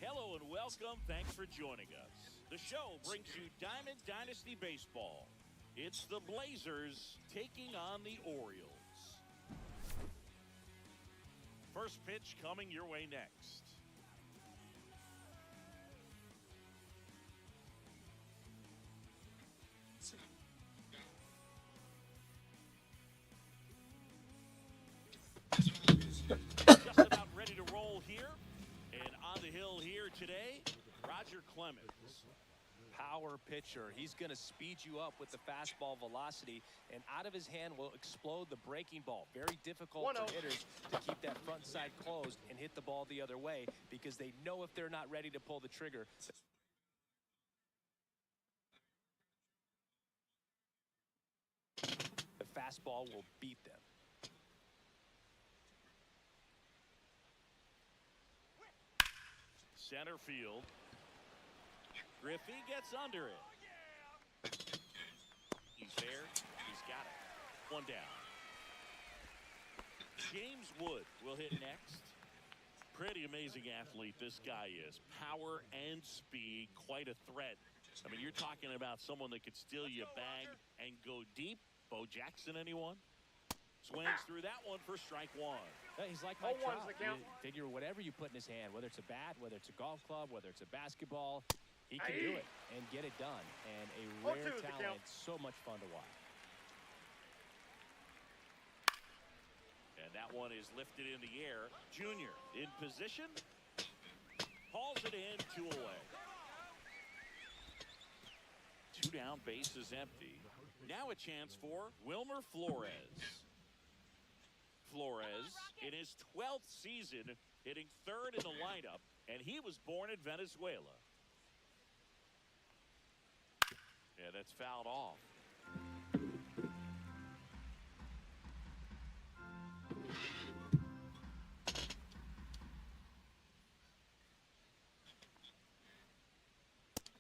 Hello and welcome. Thanks for joining us. The show brings you Diamond Dynasty Baseball. It's the Blazers taking on the Orioles. First pitch coming your way next. Just about ready to roll here. And on the hill here today, Roger Clemens. Power pitcher. He's going to speed you up with the fastball velocity, and out of his hand will explode the breaking ball. Very difficult for hitters to keep that front side closed and hit the ball the other way because they know if they're not ready to pull the trigger. The fastball will beat them. Center field. Griffey gets under it. He's there. He's got it. One down. James Wood will hit next. Pretty amazing athlete this guy is. Power and speed. Quite a threat. I mean, you're talking about someone that could steal you a bag and go deep. Bo Jackson, anyone? Swings through that one for strike one. He's like Mike Trout. You figure whatever you put in his hand, whether it's a bat, whether it's a golf club, whether it's a basketball, he can do it and get it done. And a rare talent, so much fun to watch. And that one is lifted in the air. Junior in position. Hauls it in, 2 away. 2 down, base is empty. Now a chance for Wilmer Flores. Flores in his 12th season hitting 3rd in the lineup, and he was born in Venezuela. Yeah, that's fouled off.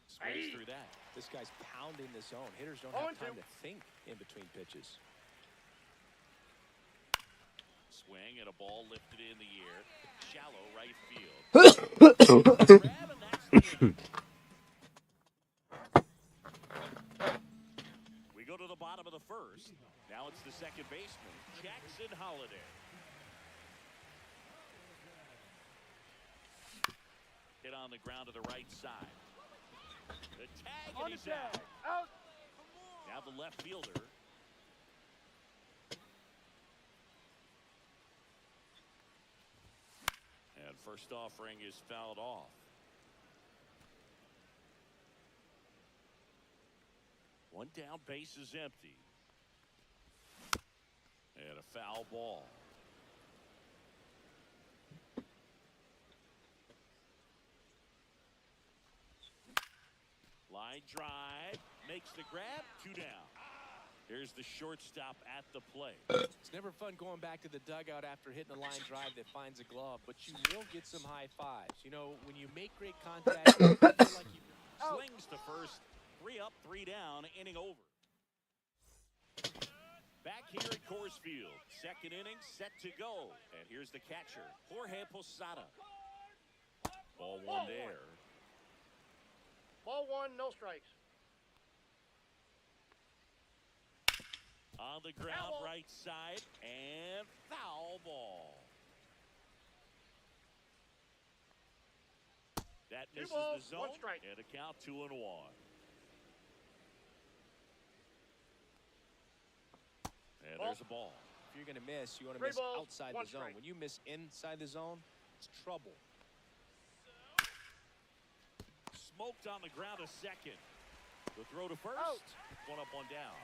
Squeeze through that. This guy's pounding the zone. Hitters don't have time to think in between pitches. Swing and a ball lifted in the air. Shallow right field. Grab, and that's the end. We go to the bottom of the first. Now it's the second baseman, Jackson Holliday. Hit on the ground to the right side. The tag, and he's out. Now the left fielder. And first offering is fouled off. One down, base is empty. And a foul ball. Line drive, makes the grab, 2 down. Here's the shortstop at the plate. It's never fun going back to the dugout after hitting a line drive that finds a glove, but you will get some high fives. You know, when you make great contact, you feel like you slings to first. 3 up, 3 down, inning over. Back here at Coors Field, second inning set to go. And here's the catcher, Jorge Posada. Ball one there. Ball 1, no strikes. On the ground, right side, and foul ball. That misses the zone, and a count 2-1. And there's a ball. If you're going to miss, you want to Three miss balls, outside one the zone. strike. When you miss inside the zone, it's trouble. Smoked on the ground a second. The throw to first. Out. One up, one down.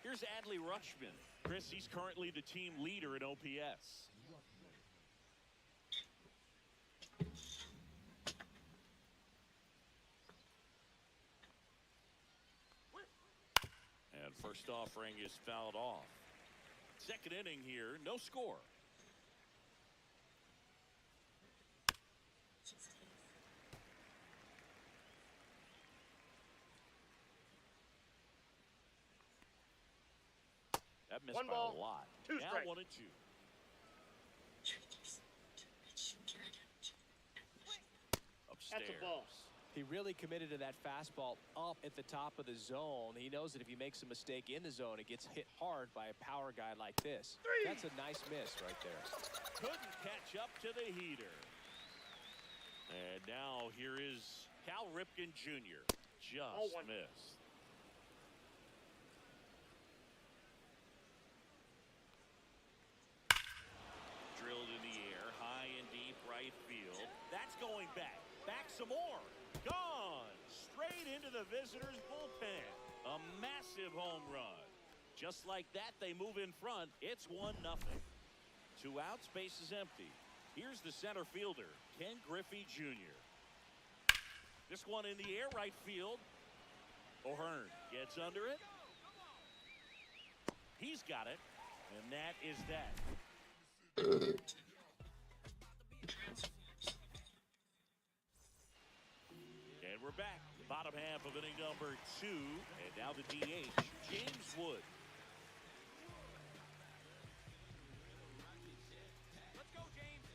Here's Adley Rutschman. Chris, he's currently the team leader in OPS. And first offering is fouled off. Second inning here, no score. That missed One by ball, a lot. two Now strikes. 1 and 2. Upstairs. That's a ball. He really committed to that fastball up at the top of the zone. He knows that if he makes a mistake in the zone, it gets hit hard by a power guy like this. That's a nice miss right there. Couldn't catch up to the heater. And now here is Cal Ripken Jr. Just missed. Drilled in the air, high and deep right field. That's going back. Back some more. Gone. Straight into the visitors' bullpen. A massive home run. Just like that, they move in front. It's 1-0. 2 outs, base is empty. Here's the center fielder, Ken Griffey Jr. This one in the air, right field. O'Hearn gets under it. He's got it, and that is that. And we're back. Bottom half of inning number 2. And now the DH, James Wood. Let's go, James.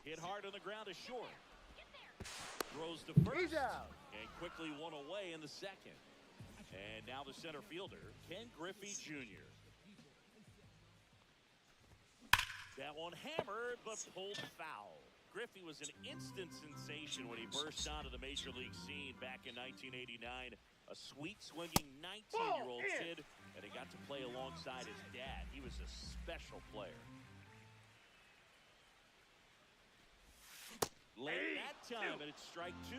Hit hard on the ground is short. Throws to first. He's out. And quickly one away in the second. And now the center fielder, Ken Griffey Jr. That one hammered, but pulled foul. Griffey was an instant sensation when he burst onto the major league scene back in 1989. A sweet swinging 19-year-old kid, and he got to play alongside his dad. He was a special player. Late that time, and it's strike 2.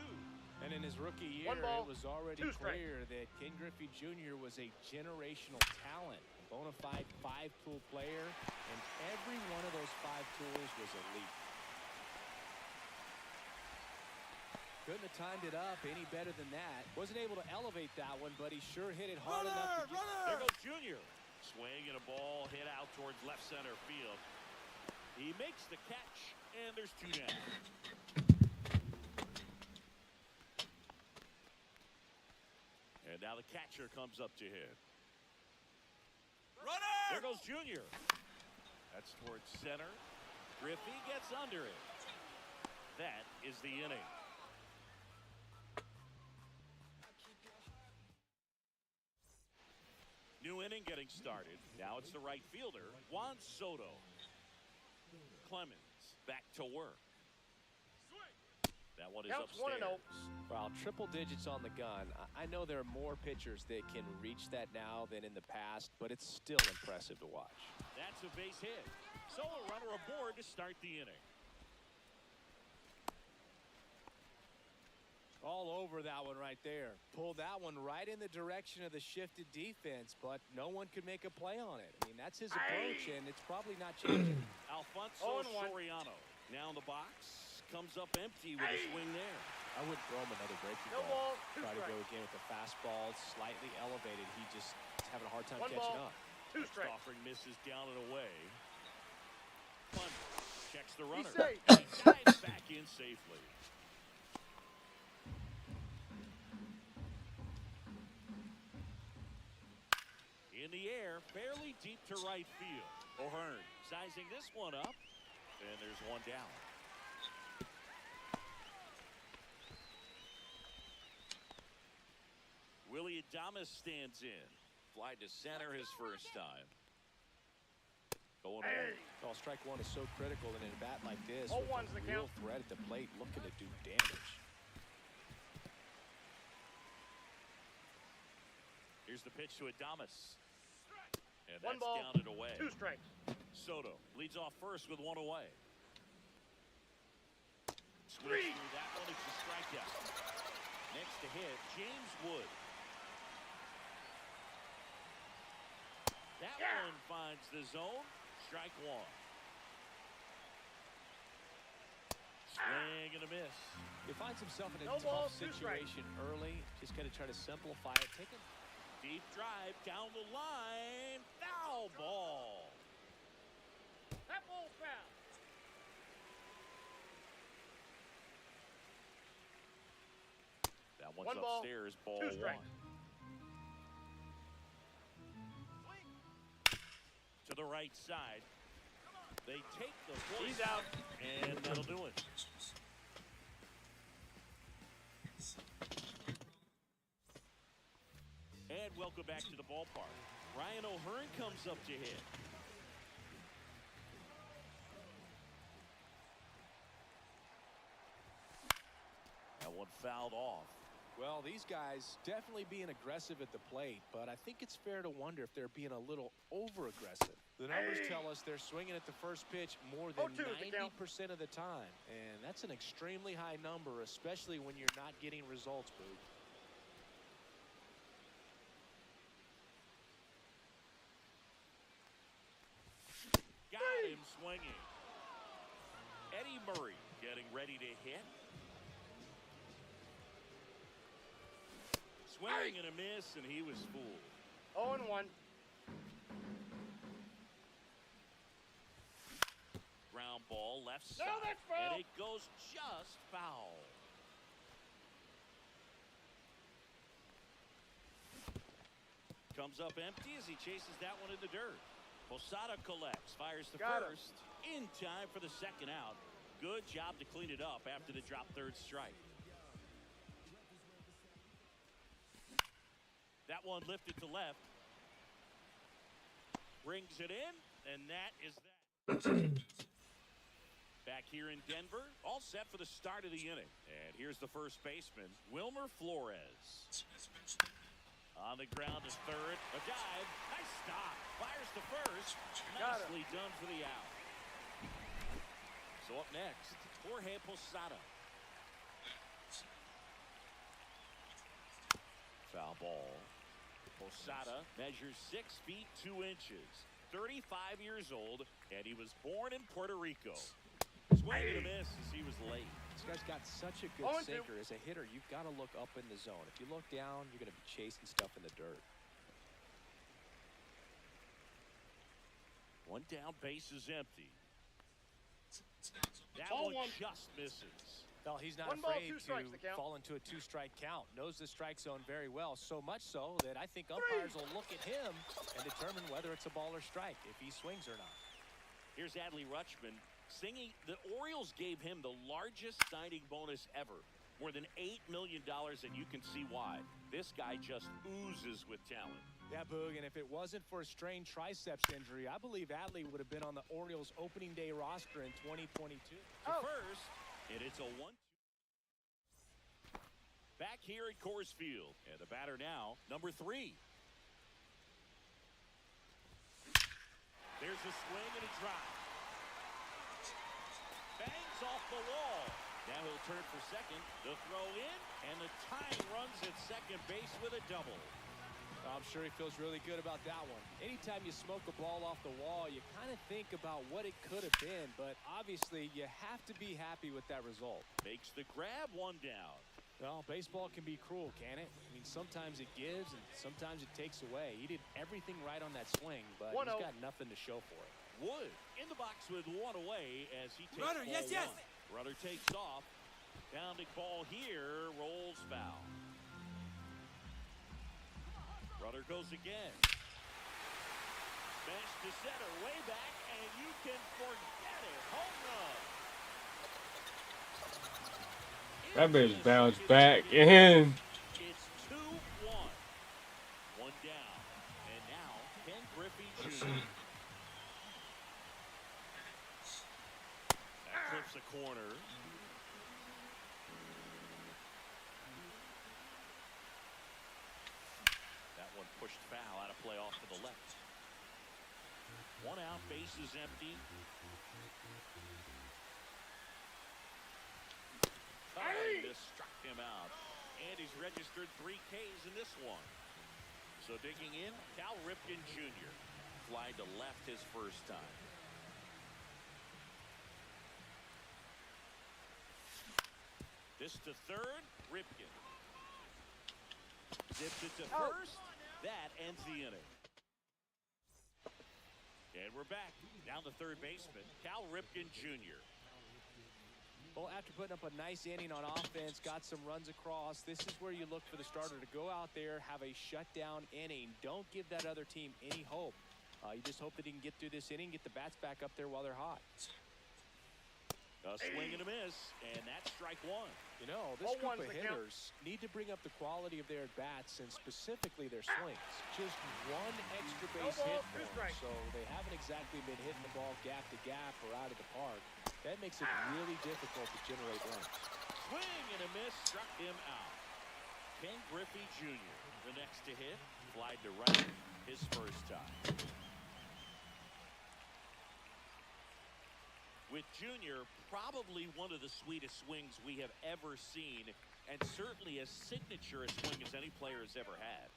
And in his rookie year, One ball, it was already two strikes. clear that Ken Griffey Jr. was a generational talent, a bona fide 5-tool player, and every one of those 5 tools was elite. Couldn't have timed it up any better than that. Wasn't able to elevate that one, but he sure hit it hard enough. There goes Junior. Swing and a ball hit out towards left center field. He makes the catch, and there's 2 down. And now the catcher comes up to hit. Runner! There goes Junior. That's towards center. Griffey gets under it. That is the inning. New inning getting started. Now it's the right fielder, Juan Soto. Clemens back to work. That one is Counts upstairs. 1-0. Well, triple digits on the gun. I know there are more pitchers that can reach that now than in the past, but it's still impressive to watch. That's a base hit. So a runner aboard to start the inning. All over that one right there. Pulled that one right in the direction of the shifted defense, but no one could make a play on it. I mean, that's his approach, and it's probably not changing. Alfonso 0-1. Soriano now in the box. Comes up empty with a swing there. I wouldn't throw him another breaking No ball. ball, 2 Try to go strikes. again with the fastball, slightly elevated. He just is having a hard time 1 catching ball, up. 2 strikes. Offering misses down and away. Clemens checks the runner. safe. And he dives back in safely. In the air, fairly deep to right field. O'Hearn sizing this one up, and there's 1 down. Willie Adames stands in. Fly to center his first time. Going Hey. Well, strike one is so critical in a bat like this. Oh, With one's a the real count. threat at the plate, looking to do damage. Here's the pitch to Adames. And One that's ball, down and away. 2 strikes. Soto leads off first with 1 away. Switch 3. through that one. It's a strikeout. Next to hit, James Wood. That one finds the zone. Strike 1. Swing and a miss. He finds himself in a No tough balls, 2 strikes. situation early. Just got to try to simplify it. Take it. Deep drive down the line. Foul ball. That ball's foul. That one's 1 ball, upstairs. Ball 2 1. strikes. To the right side. They take the point. He's out. And that'll do it. And welcome back to the ballpark. Ryan O'Hearn comes up to hit. That one fouled off. Well, these guys definitely being aggressive at the plate, but I think it's fair to wonder if they're being a little over-aggressive. The numbers tell us they're swinging at the first pitch more than 0-2 is the count. 90% of the time, and that's an extremely high number, especially when you're not getting results, Boog. Got him swinging. Eddie Murray getting ready to hit. Swing and a miss, and he was fooled. 0-1. Ground ball left side. No, that's foul. And it goes just foul. Comes up empty as he chases that one in the dirt. Posada collects, fires the Got him. first. In time for the second out. Good job to clean it up after the drop third strike. That one lifted to left. Brings it in, and that is that. Back here in Denver, all set for the start of the inning. And here's the first baseman, Wilmer Flores. On the ground is third. A dive. Nice stop. Fires to first. Nicely done for the out. So up next, Jorge Posada. Foul ball. Posada measures 6 feet 2 inches. 35 years old, and he was born in Puerto Rico. Swing and a miss as he was late. This guy's got such a good sinker. As a hitter, you've got to look up in the zone. If you look down, you're going to be chasing stuff in the dirt. One down, base is empty. That Ball one one. just misses. Well, he's not 1 ball, afraid 2 strikes, the to count. fall into a 2-strike count. Knows the strike zone very well, so much so that I think umpires will look at him and determine whether it's a ball or strike, if he swings or not. Here's Adley Rutschman singing. The Orioles gave him the largest signing bonus ever, more than $8 million, and you can see why. This guy just oozes with talent. Yeah, Boog, and if it wasn't for a strained triceps injury, I believe Adley would have been on the Orioles opening day roster in 2022. To first, and it's a 1-2. Back here at Coors Field, and the batter now, number 3. There's a swing and a drop. Bangs off the wall. Now he'll turn for second. The throw in, and the tying runs at second base with a double. I'm sure he feels really good about that one. Anytime you smoke a ball off the wall, you kind of think about what it could have been, but obviously you have to be happy with that result. Makes the grab, 1 down. Well, baseball can be cruel, can it? I mean, sometimes it gives and sometimes it takes away. He did everything right on that swing, but he's got nothing to show for it. Wood in the box with 1 away as he takes Runner, ball yes. 1. Runner takes off. Pounding ball here, rolls foul. Runner goes again. Smash to center, way back, and you can forget it. Home run. That bitch bounced back in. It's 2-1. 1 down. And now, Ken Griffey Jr. corner. That one pushed foul, out of play off to the left. One out, base is empty. This struck him out. And he's registered 3 Ks in this one. So digging in, Cal Ripken Jr. Fly to left his first time. This to third, Ripken. Zips it to first. That ends the inning. And we're back. Down to third baseman, Cal Ripken Jr. Well, after putting up a nice inning on offense, got some runs across, this is where you look for the starter to go out there, have a shutdown inning. Don't give that other team any hope. You just hope that he can get through this inning, get the bats back up there while they're hot. A swing and a miss, and that's strike one. You know, this group of hitters need to bring up the quality of their bats and specifically their swings. Just one extra base hit for them, so they haven't exactly been hitting the ball gap to gap or out of the park. That makes it really difficult to generate runs. Swing and a miss, struck him out. Ken Griffey Jr., the next to hit, flied to right, his first time. With Junior, probably one of the sweetest swings we have ever seen, and certainly as signature a swing as any player has ever had.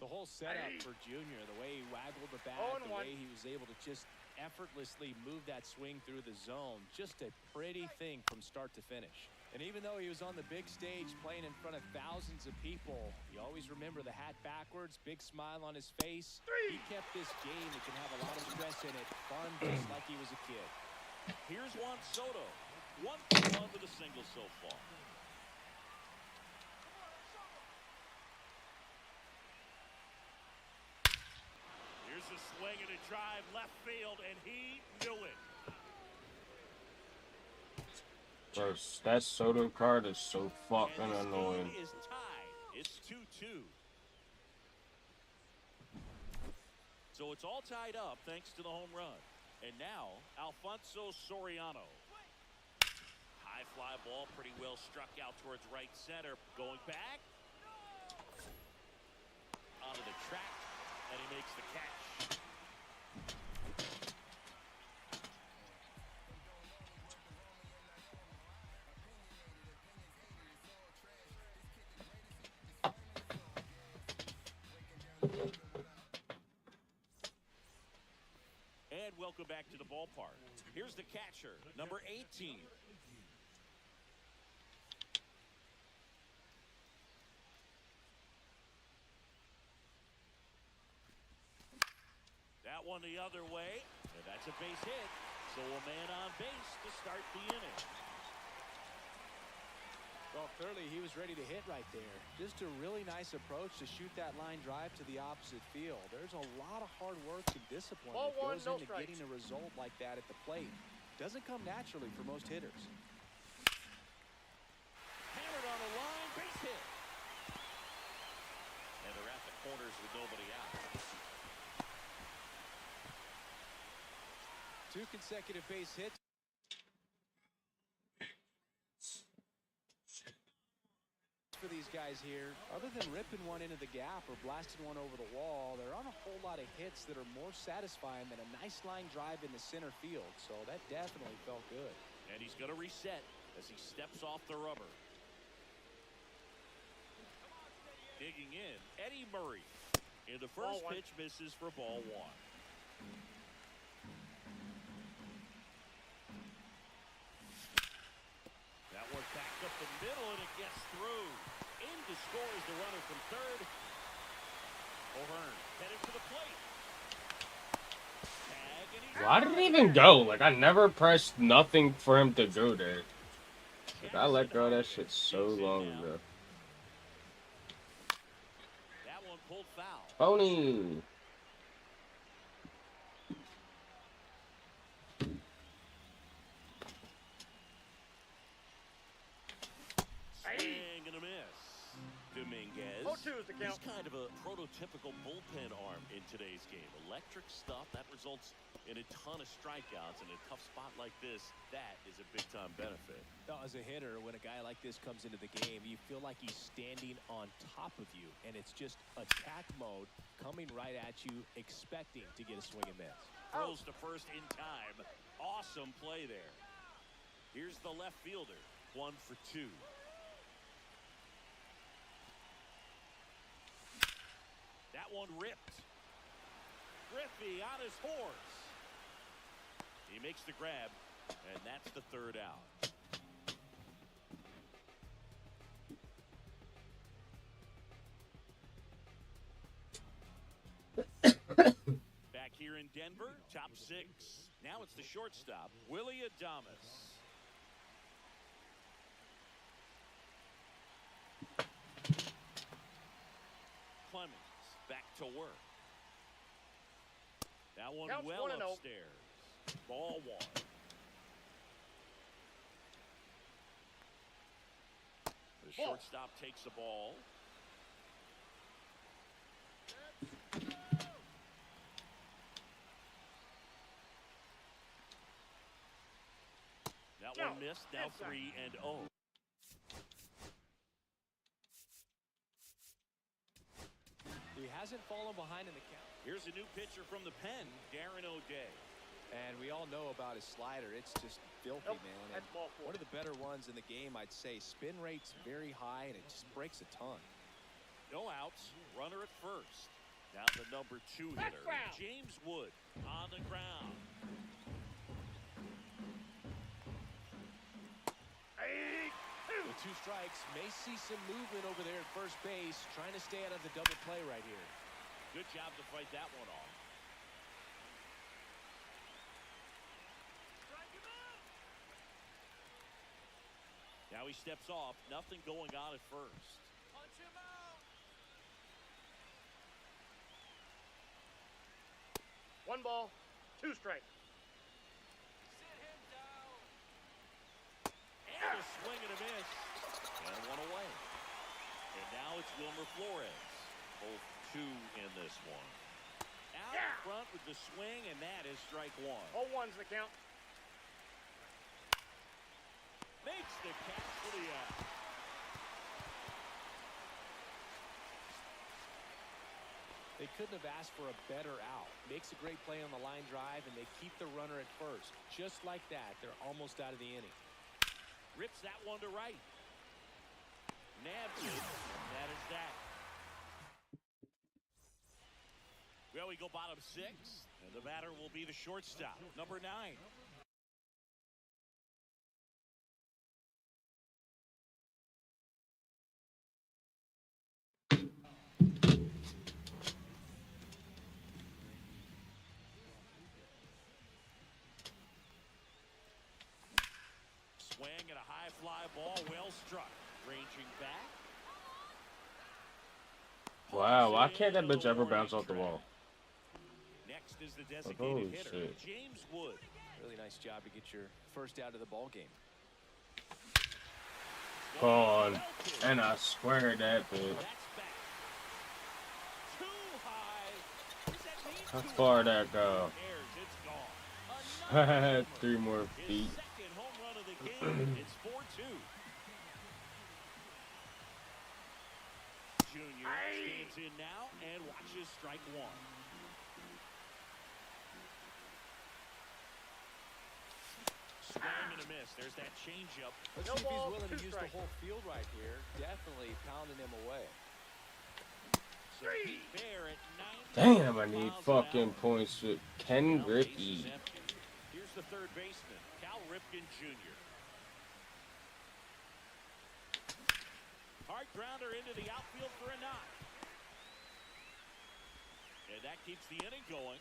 The whole setup for Junior, the way he waggled the bat, the way he was able to just effortlessly move that swing through the zone, just a pretty thing from start to finish. And even though he was on the big stage playing in front of thousands of people, you always remember the hat backwards, big smile on his face. He kept this game that can have a lot of stress in it fun, just like he was a kid. Here's Juan Soto. 1-for-1 with a single so far. Here's a swing and a drive left field, and he knew it. Bro, that Soto card is so fucking annoying. Is tied. It's 2-2. So it's all tied up thanks to the home run. And now, Alfonso Soriano. High fly ball, pretty well struck out towards right center. Going back. Onto the track, and he makes the catch. And welcome back to the ballpark. Here's the catcher, number 18. That one the other way, and that's a base hit. So a man on base to start the inning. Well, clearly he was ready to hit right there. Just a really nice approach to shoot that line drive to the opposite field. There's a lot of hard work and discipline that goes into getting a result like that at the plate. Doesn't come naturally for most hitters. Hammered on the line, base hit. And they're at the corners with nobody out. 2 consecutive base hits. For these guys here, other than ripping one into the gap or blasting one over the wall, there aren't a whole lot of hits that are more satisfying than a nice line drive in the center field, so that definitely felt good. And he's going to reset as he steps off the rubber. Digging in, Eddie Murray. And the first pitch misses for ball 1. That one backed up the middle, and it gets through. In to score is the runner from third. O'Hearn headed to the plate. Tag, and he's Why did it even go? Like, I never pressed nothing for him to go there. Like, I let go of that shit so long ago. That one pulled foul. Pony. Swing and a miss. Dominguez. 0-2 is the count. He's kind of a prototypical bullpen arm in today's game. Electric stuff that results in a ton of strikeouts. In a tough spot like this, that is a big-time benefit. Now, as a hitter, when a guy like this comes into the game, you feel like he's standing on top of you, and it's just attack mode coming right at you, expecting to get a swing and miss. Throws to first in time. Awesome play there. Here's the left fielder. 1 for 2. That one ripped. Griffey on his horse. He makes the grab, and that's the third out. Back here in Denver, top 6. Now it's the shortstop, Willie Adames. Clemens back to work. That one Counts well 1-0. upstairs. Ball 1. The shortstop takes the ball. That one missed. Now 3-0. He hasn't fallen behind in the count. Here's a new pitcher from the pen, Darren O'Day. And we all know about his slider. It's just filthy, Nope, man. that's ball 4. One of the better ones in the game, I'd say. Spin rate's very high, and it just breaks a ton. No outs. Runner at first. Now the number 2 That's hitter, foul. James Wood, on the ground. With 2 strikes, may see some movement over there at first base, trying to stay out of the double play right here. Good job to fight that one off. Now he steps off. Nothing going on at first. Punch him out. 1 ball, 2 strikes. Sit him down. And a swing and a miss. And one away. And now it's Wilmer Flores. Both 2 in this one. Out in front with the swing, and that is strike 1. 0-1's the count. Makes the catch for the out. They couldn't have asked for a better out. Makes a great play on the line drive, and they keep the runner at first. Just like that, they're almost out of the inning. Rips that one to right. Nabs it. That is that. Well, we go bottom 6, and the batter will be the shortstop, number 9. Swing and a high fly ball, well struck. Ranging back. Wow, why can't that bitch ever bounce off the wall? Next is the designated Holy hitter, shit. James Wood. Really nice job to get your first out of the ball game. Gone. And I swear that bitch. That's back. Too high. Does that mean How too far high? that go? Airs, it's gone. I had 3 more His feet. second home run of the game. It's 4-2. Junior stands in now and watches strike 1. Swing and a miss. There's that changeup. Let's No see if he's ball, willing to 2 use strikes. the whole field right here. Definitely pounding him away. So Pete Bear at 90 Damn, I need miles an fucking hour. points with Ken Now Griffey. base is empty. Here's the third baseman, Cal Ripken Jr. Hard grounder into the outfield for a knock. And that keeps the inning going.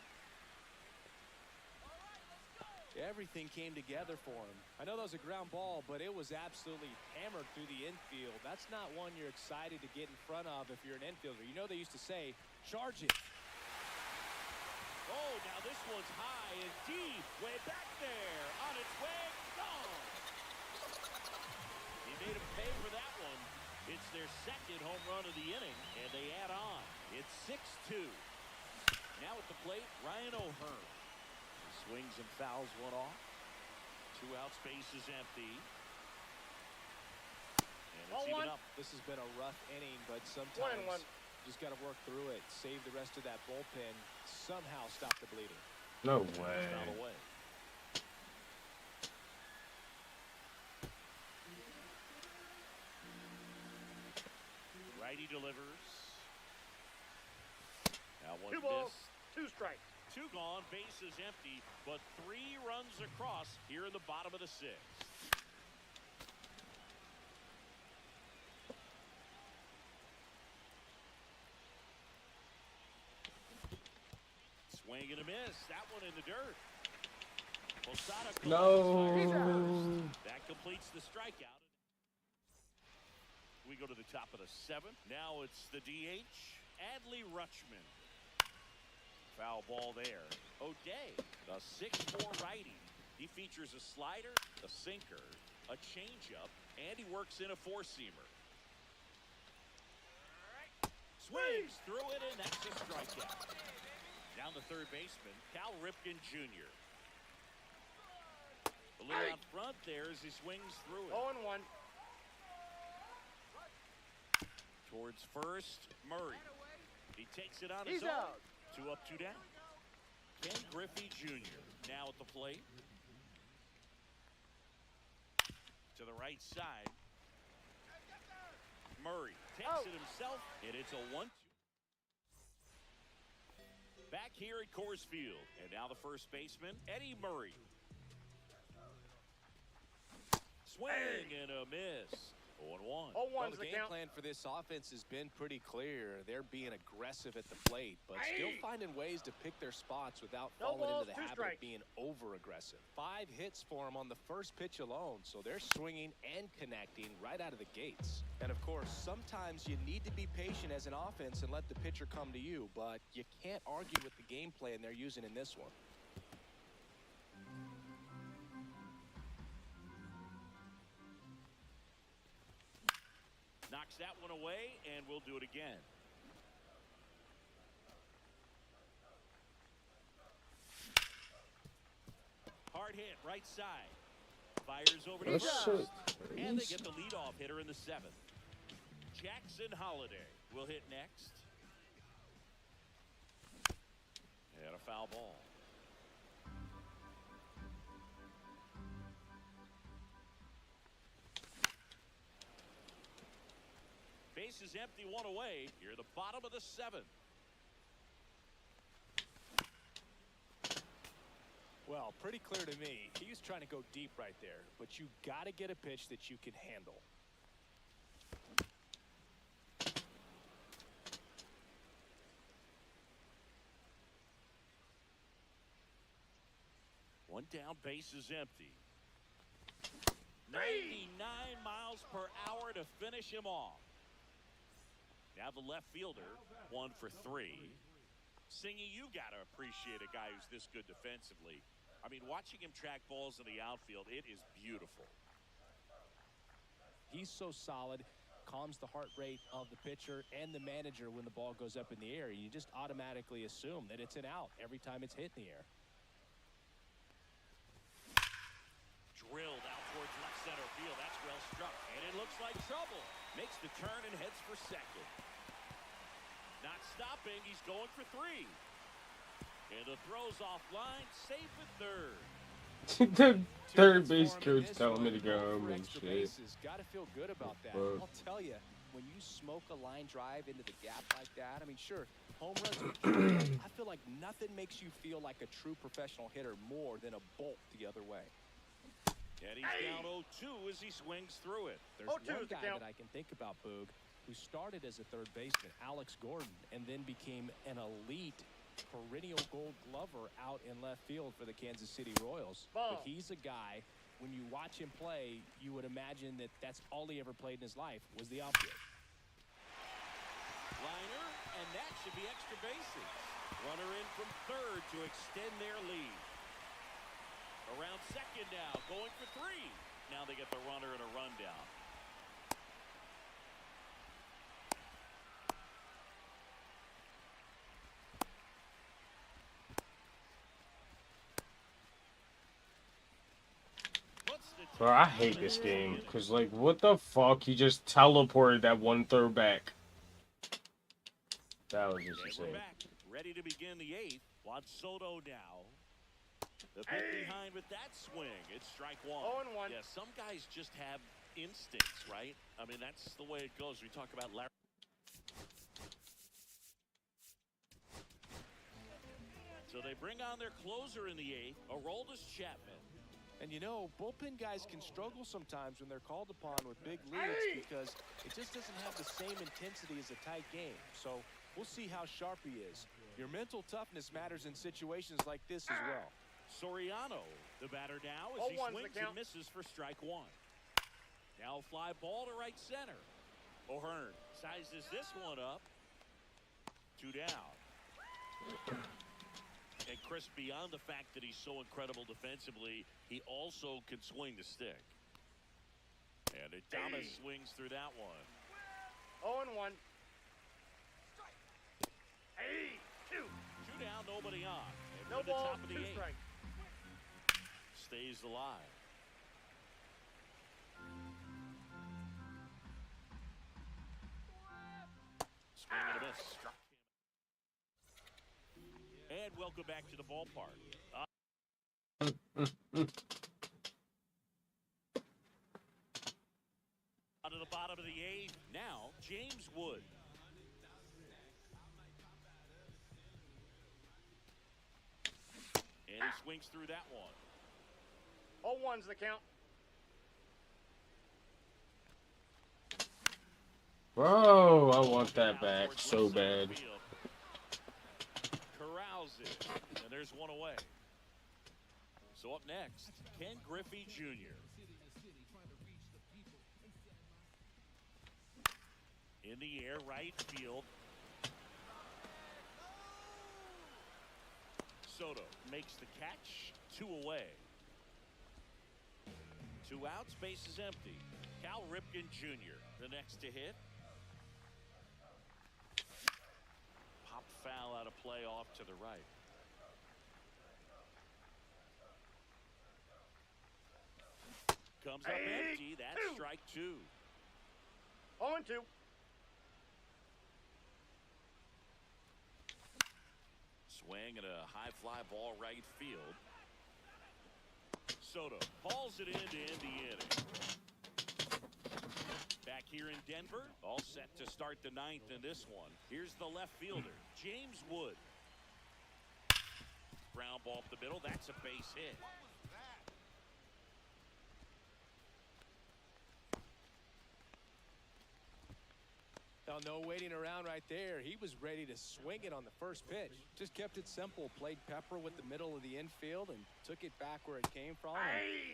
Everything came together for him. I know that was a ground ball, but it was absolutely hammered through the infield. That's not one you're excited to get in front of if you're an infielder. You know they used to say, charge it. Oh, now this one's high and deep. Way back there. On its way. Gone. He made him pay for that one. It's their second home run run of the inning, and they add on. It's 6-2. Now at the plate, Ryan O'Hearn. He swings and fouls one off. 2 outs, base is empty. And it's even up. This has been a rough inning, but sometimes you just got to work through it. Save the rest of that bullpen. Somehow stop the bleeding. No way. Foul away. Righty delivers. Now 1 2 balls, missed. 2 strikes. 2 gone, base is empty, but 3 runs across here in the bottom of the 6th. Swing and a miss. That one in the dirt. Posada No. that completes the strikeout. We go to the top of the 7th. Now it's the DH, Adley Rutschman. Foul ball there. O'Day, the 6'4" righty. He features a slider, a sinker, a changeup, and he works in a 4-seamer. Swings through it, and that's a strikeout. Down the third baseman, Cal Ripken Jr. A little out front there as he swings through it. 0-1. Towards first, Murray. He takes it on his He's own. out. 2 up, 2 down. Ken Griffey Jr. now at the plate. To the right side. Murray takes it himself, and it's a 1-2. Back here at Coors Field, and now the first baseman, Eddie Murray. Swing and a miss. 0-1. 0-1's Well, the the game count. plan for this offense has been pretty clear. They're being aggressive at the plate, but still finding ways to pick their spots without No falling balls, into the 2 habit strikes. of being over-aggressive. 5 hits for them on the first pitch alone, so they're swinging and connecting right out of the gates. And, of course, sometimes you need to be patient as an offense and let the pitcher come to you, but you can't argue with the game plan they're using in this one. Knocks that one away, and we'll do it again. Hard hit, right side. Fires over to first. And they get the leadoff hitter in the 7th. Jackson Holiday will hit next. And a foul ball. Base is empty, 1 away. Here at the bottom of the 7th. Well, pretty clear to me. He was trying to go deep right there, but you got to get a pitch that you can handle. One down, base is empty. 99 miles per hour to finish him off. Now the left fielder, 1 for 3. Singy, you got to appreciate a guy who's this good defensively. I mean, watching him track balls in the outfield, it is beautiful. He's so solid, calms the heart rate of the pitcher and the manager when the ball goes up in the air. You just automatically assume that it's an out every time it's hit in the air. Drilled out towards left center field. That's well struck. And it looks like trouble. Makes the turn and heads for second. Not stopping. He's going for 3. And the throw's offline. Safe at third. The third base coach telling me to go home and shit. Got to feel good about that. Fuck. I'll tell you, when you smoke a line drive into the gap like that, I mean, sure, home runs are key. I feel like nothing makes you feel like a true professional hitter more than a bolt the other way. And he's down 0-2 as he swings through it. There's one guy that I can think about, Boog, who started as a third baseman, Alex Gordon, and then became an elite perennial gold glover out in left field for the Kansas City Royals. But he's a guy, when you watch him play, you would imagine that that's all he ever played in his life was the outfield. Liner, and that should be extra bases. Runner in from third to extend their lead. Around second now, going for 3. Now they get the runner and a rundown. Bro, I hate this game. Because, like, what the fuck? He just teleported that one throw back. That was just And insane. we're back, ready to begin the 8th. Juan Soto now. The bit behind with that swing. It's strike one. 0-1. Yeah, some guys just have instincts, right? I mean, that's the way it goes. We talk about Larry. So they bring on their closer in the 8th, Aroldis Chapman. And you know, bullpen guys can struggle sometimes when they're called upon with big leads because it just doesn't have the same intensity as a tight game. So we'll see how sharp he is. Your mental toughness matters in situations like this as well. Soriano, the batter now, as he swings and misses for strike one. Now fly ball to right center. O'Hearn sizes this one up. 2 down. And Chris, beyond the fact that he's so incredible defensively, he also can swing the stick. And Adames swings through that one. 0-1. 2 down, nobody on. And No we're at the ball, top of the 2 8th. strikes. Stays alive. Swing and a miss. Struck him. And welcome back to the ballpark. Out of the bottom of the 8th. Now, James Wood. And he swings through that one. 0-1's the count. Bro, I want that back so bad. Corrals it. And there's one away. So up next, Ken Griffey Jr. In the air, right field. Soto makes the catch. 2 away. 2 outs, base is empty. Cal Ripken Jr., the next to hit. Pop foul out of play off to the right. Comes up empty. That's strike 2. 0-2. Swing and a high fly ball right field. Soto hauls it in to end the inning. Back here in Denver, all set to start the 9th in this one. Here's the left fielder, James Wood. Ground ball up the middle. That's a base hit. Now, no waiting around right there. He was ready to swing it on the first pitch. Just kept it simple. Played pepper with the middle of the infield and took it back where it came from.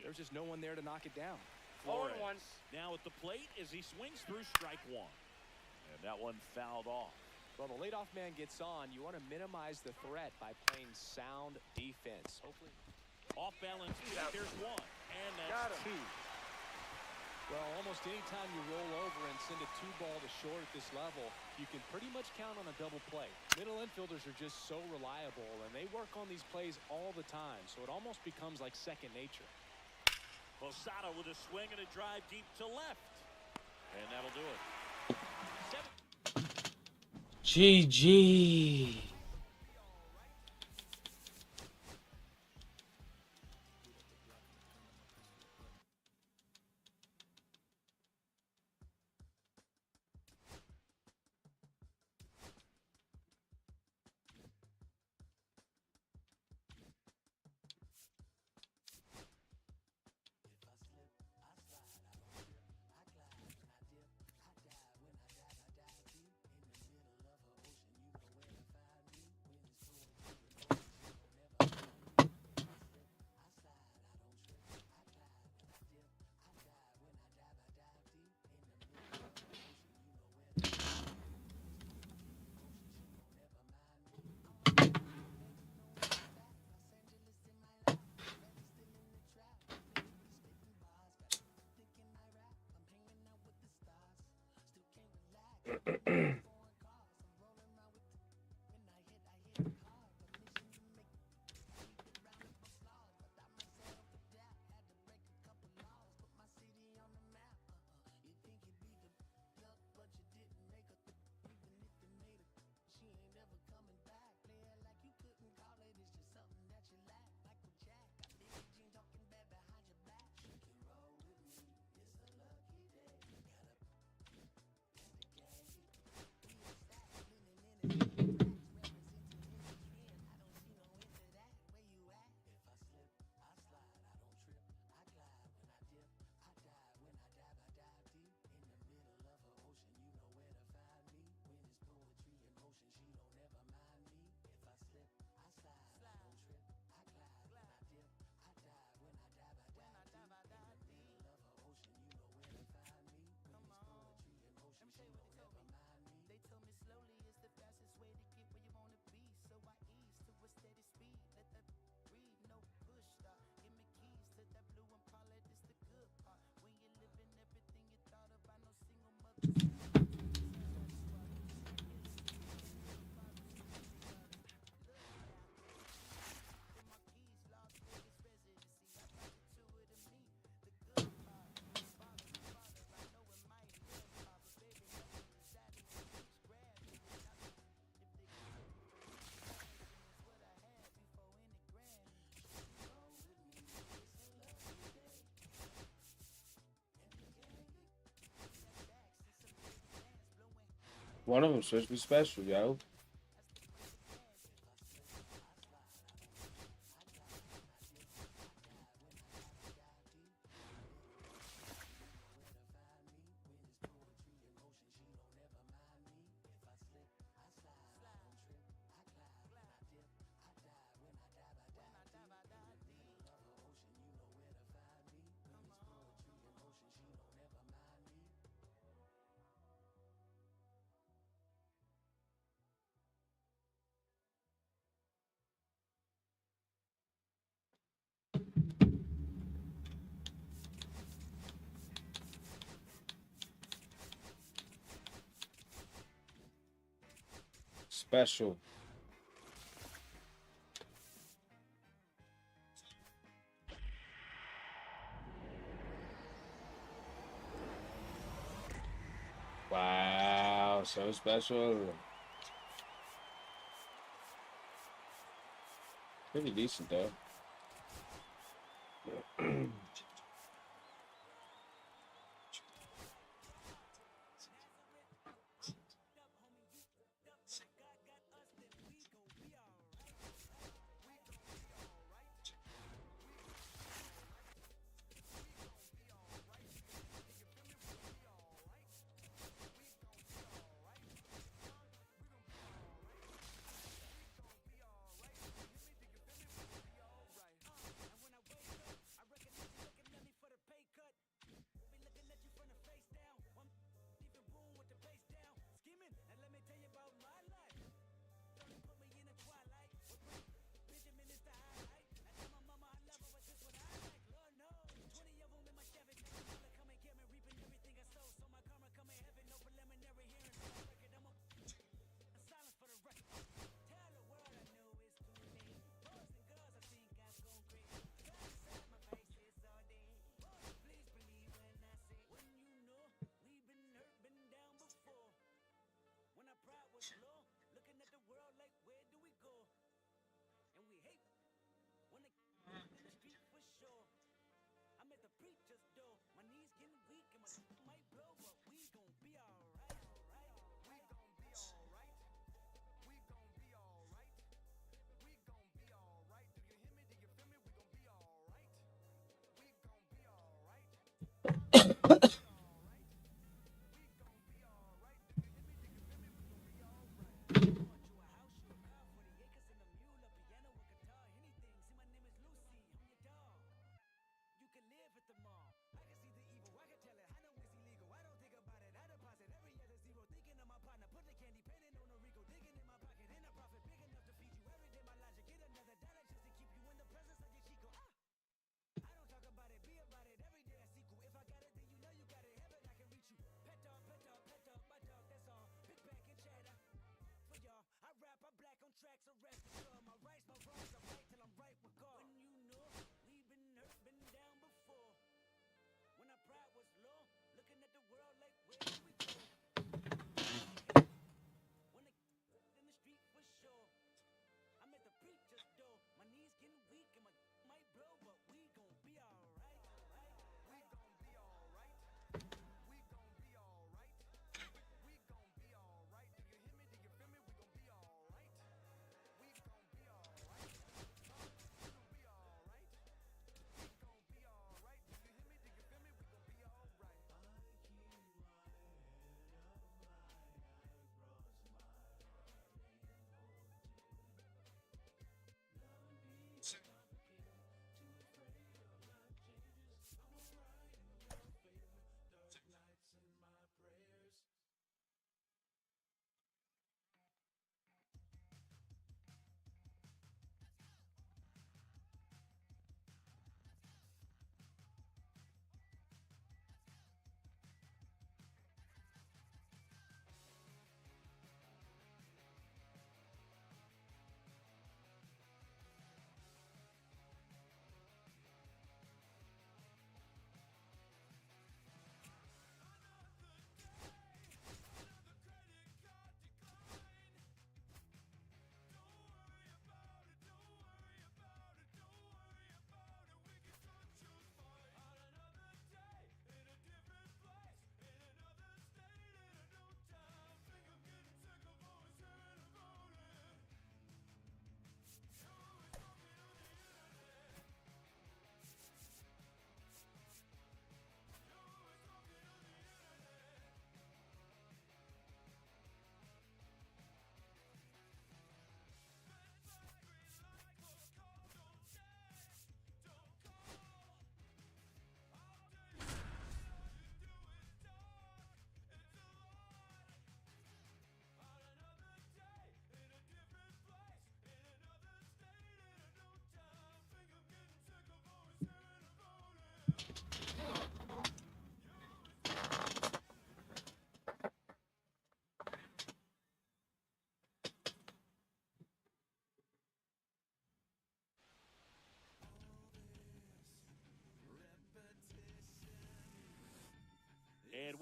There's just no one there to knock it down. 0-1. Now at the plate as he swings through strike 1. And that one fouled off. Well, the leadoff man gets on. You want to minimize the threat by playing sound defense. Hopefully. Off balance. There's 1. And that's 2. Well, almost any time you roll over and send a 2-ball to short at this level, you can pretty much count on a double play. Middle infielders are just so reliable, and they work on these plays all the time, so it almost becomes like second nature. Posada with a swing and a drive deep to left. And that'll do it. GG. One of them should be special, yo. Special. Wow, so special. Pretty decent though.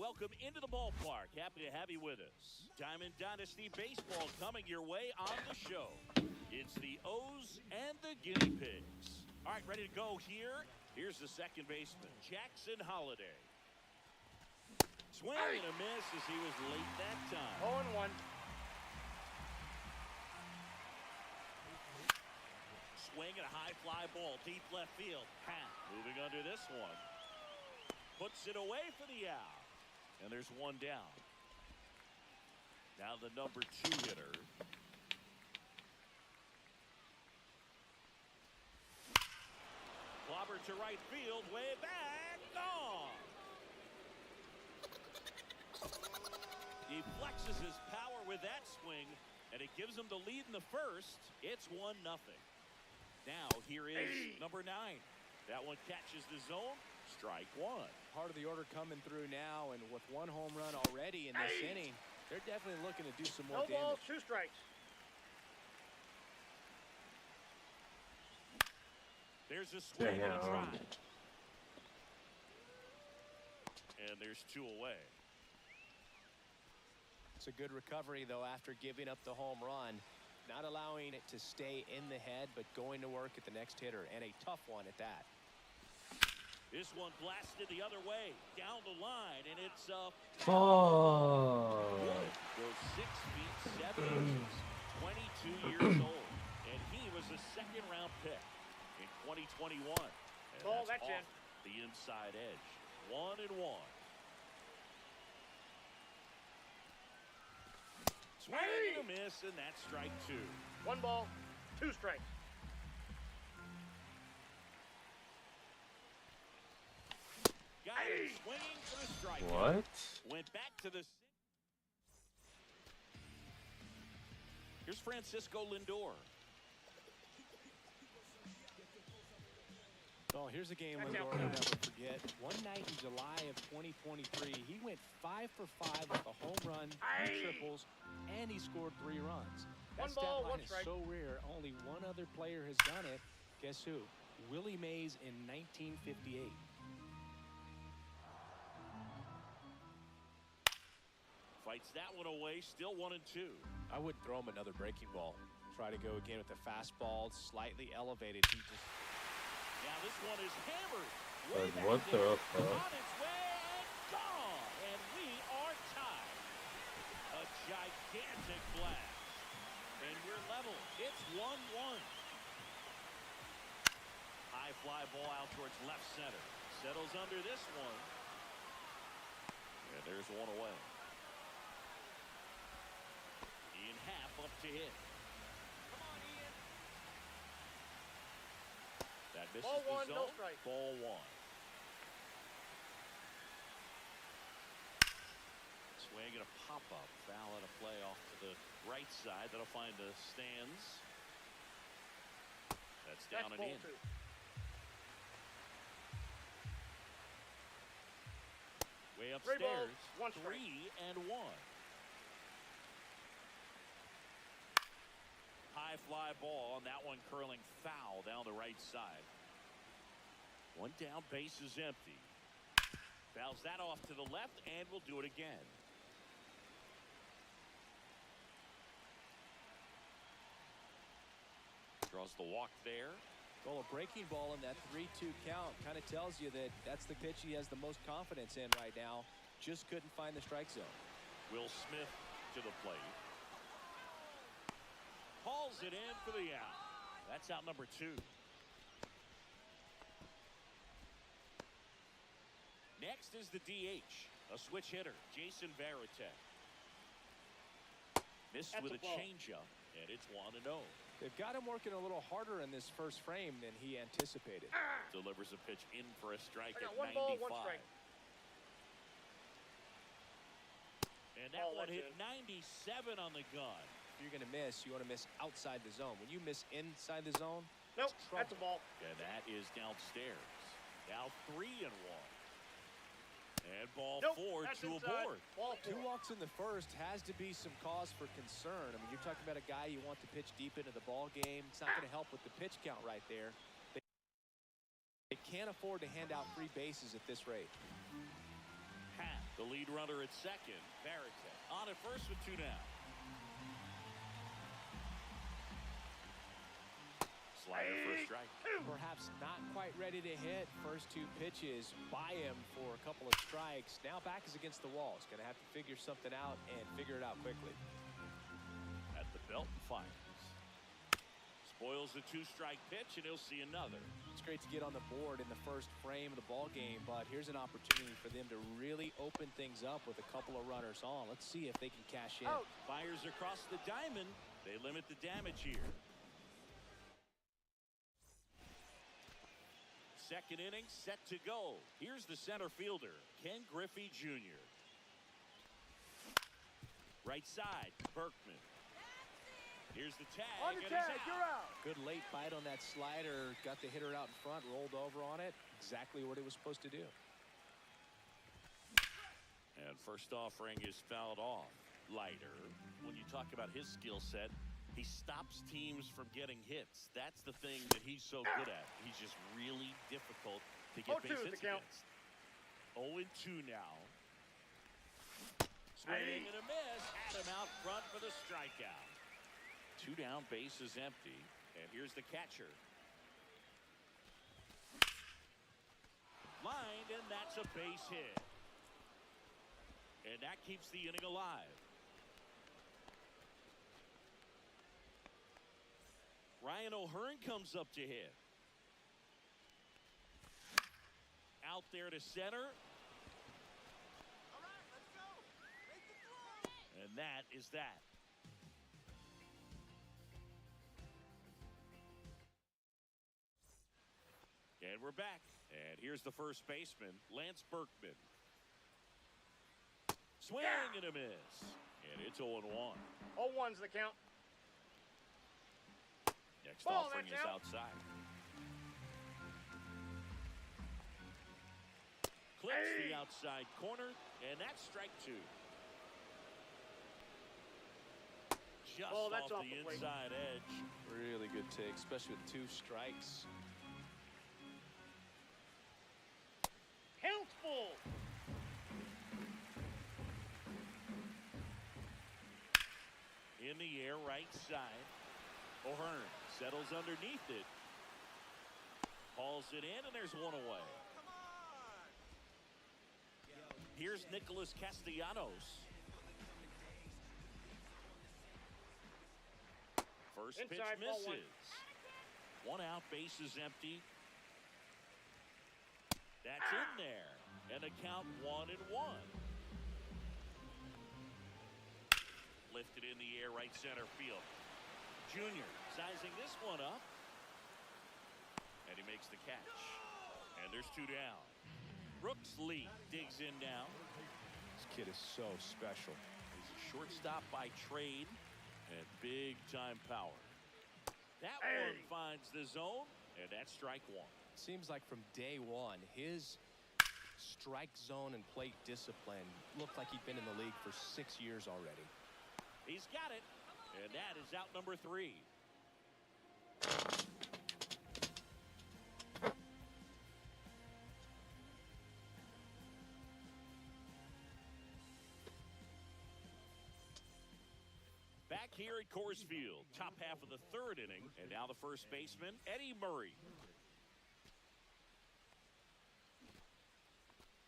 welcome into the ballpark. Happy to have you with us. Diamond Dynasty Baseball coming your way on the show. It's the O's and the Guinea Pigs. All right, ready to go here. Here's the second baseman, Jackson Holliday. Swing and a miss as he was late that time. 0-1. Swing and a high fly ball, deep left field. Pat moving under this one. Puts it away for the out. And there's one down. Now the number 2 hitter. Clobber to right field, way back, gone. He flexes his power with that swing, and it gives him the lead in the first. It's 1-0. Now here is number 9. That one catches the zone. Strike one. Part of the order coming through now, and with 1 home run already in this inning, they're definitely looking to do some more No balls, damage. 2 strikes. There's a swing and a try. And there's 2 away. It's a good recovery, though, after giving up the home run. Not allowing it to stay in the head, but going to work at the next hitter, and a tough one at that. This one blasted the other way, down the line, and it's a Oh. goes 6 feet 7 inches, 22 years old, and he was a second-round pick in 2021. And Ball, that's off in. the inside edge. 1-1. Swing and a miss, and that's strike 2. 1 ball, 2 strikes. Got him swinging for the strike. What? Went back to the. Here's Francisco Lindor. Oh, here's a game That's Lindor out. will never forget. One night in July of 2023, he went 5 for 5 with a home run, 2 triples, and he scored 3 runs. That 1 ball, stat line 1 is strike. so rare. Only one other player has done it. Guess who? Willie Mays in 1958. Fights that one away, still 1-2. I would throw him another breaking ball. Try to go again with the fastball, slightly elevated. He just. Now this one is hammered. Like, Way what back the there. fuck? On its way and gone. And we are tied. A gigantic blast. And we're level. It's 1-1. High fly ball out towards left center. Settles under this one. And there's one away. Ian Happ up to hit. Come on, Ian. That misses Ball 1, the no zone. strike. Ball 1. Swing and a pop-up. Foul and a play off to the right side. That'll find the stands. That's down That's and ball in. 2. Way 3 balls, upstairs. 1 strike. 3-1. High fly ball, and that one curling foul down the right side. One down, base is empty. Fouls that off to the left, and we'll do it again. Draws the walk there. Well, a breaking ball in that 3-2 count kind of tells you that that's the pitch he has the most confidence in right now. Just couldn't find the strike zone. Will Smith to the plate. Hauls it in for the out. That's out number 2. Next is the DH, a switch hitter, Jason Varitek. Missed That's with a a ball. changeup, and it's 1-0. They've got him working a little harder in this first frame than he anticipated. Delivers a pitch in for a strike I at got 1 ball, 1 95. strike. And that Oh, one that's hit in. 97 on the gun. If you're going to miss, you want to miss outside the zone. When you miss inside the zone, Nope, trouble. that's a ball. And that is downstairs. Now 3-1. And ball Nope, 4 that's to inside. aboard. Ball 4. 2 walks in the first has to be some cause for concern. I mean, you're talking about a guy you want to pitch deep into the ball game. It's not going to help with the pitch count right there. They can't afford to hand out free bases at this rate. Pat, the lead runner at second. Veritek on at first with 2 down. Slider for a strike. Perhaps not quite ready to hit. First 2 pitches by him for a couple of strikes. Now back is against the wall. He's going to have to figure something out and figure it out quickly. At the belt and fires. Spoils the 2-strike pitch, and he'll see another. It's great to get on the board in the first frame of the ball game, but here's an opportunity for them to really open things up with a couple of runners on. Let's see if they can cash in. Fires across the diamond. They limit the damage here. Second inning set to go. Here's the center fielder, Ken Griffey Jr. Right side, Berkman. Here's the tag. On the tag, you're out. Good late bite on that slider. Got the hitter out in front, rolled over on it. Exactly what it was supposed to do. And first offering is fouled off. Leiter, when you talk about his skill set, he stops teams from getting hits. That's the thing that he's so good at. He's just really difficult to get base hits against. 0-2 now. Swing and a miss. Had him out front for the strikeout. 2 down, base is empty. And here's the catcher. Lined, and that's a base hit. And that keeps the inning alive. Ryan O'Hearn comes up to hit. Out there to center. All right, let's go. Make the throw. And that is that. And we're back. And here's the first baseman, Lance Berkman. Swing and a miss. And it's 0-1. 0-1's the count. Next Ball, offering is out. outside. Clips the outside corner, and that's strike 2. Just that's off off the the plate. inside edge. Really good take, especially with 2 strikes. Count full. In the air, right side. O'Hearn settles underneath it. Hauls it in, and there's 1 away. Come on. Here's Nicholas Castellanos. First pitch Inside, ball misses. 1 out, base is empty. That's in there. And the count 1-1. Lifted in the air, right center field. Junior sizing this one up. And he makes the catch. And there's 2 down. Brooks Lee digs in now. This kid is so special. He's a shortstop by trade and big time power. That one finds the zone, and that's strike 1. Seems like from day one, his strike zone and plate discipline looked like he'd been in the league for 6 years already. He's got it, and that is out number 3. Back here at Coors Field, top half of the 3rd inning, and now the first baseman, Eddie Murray.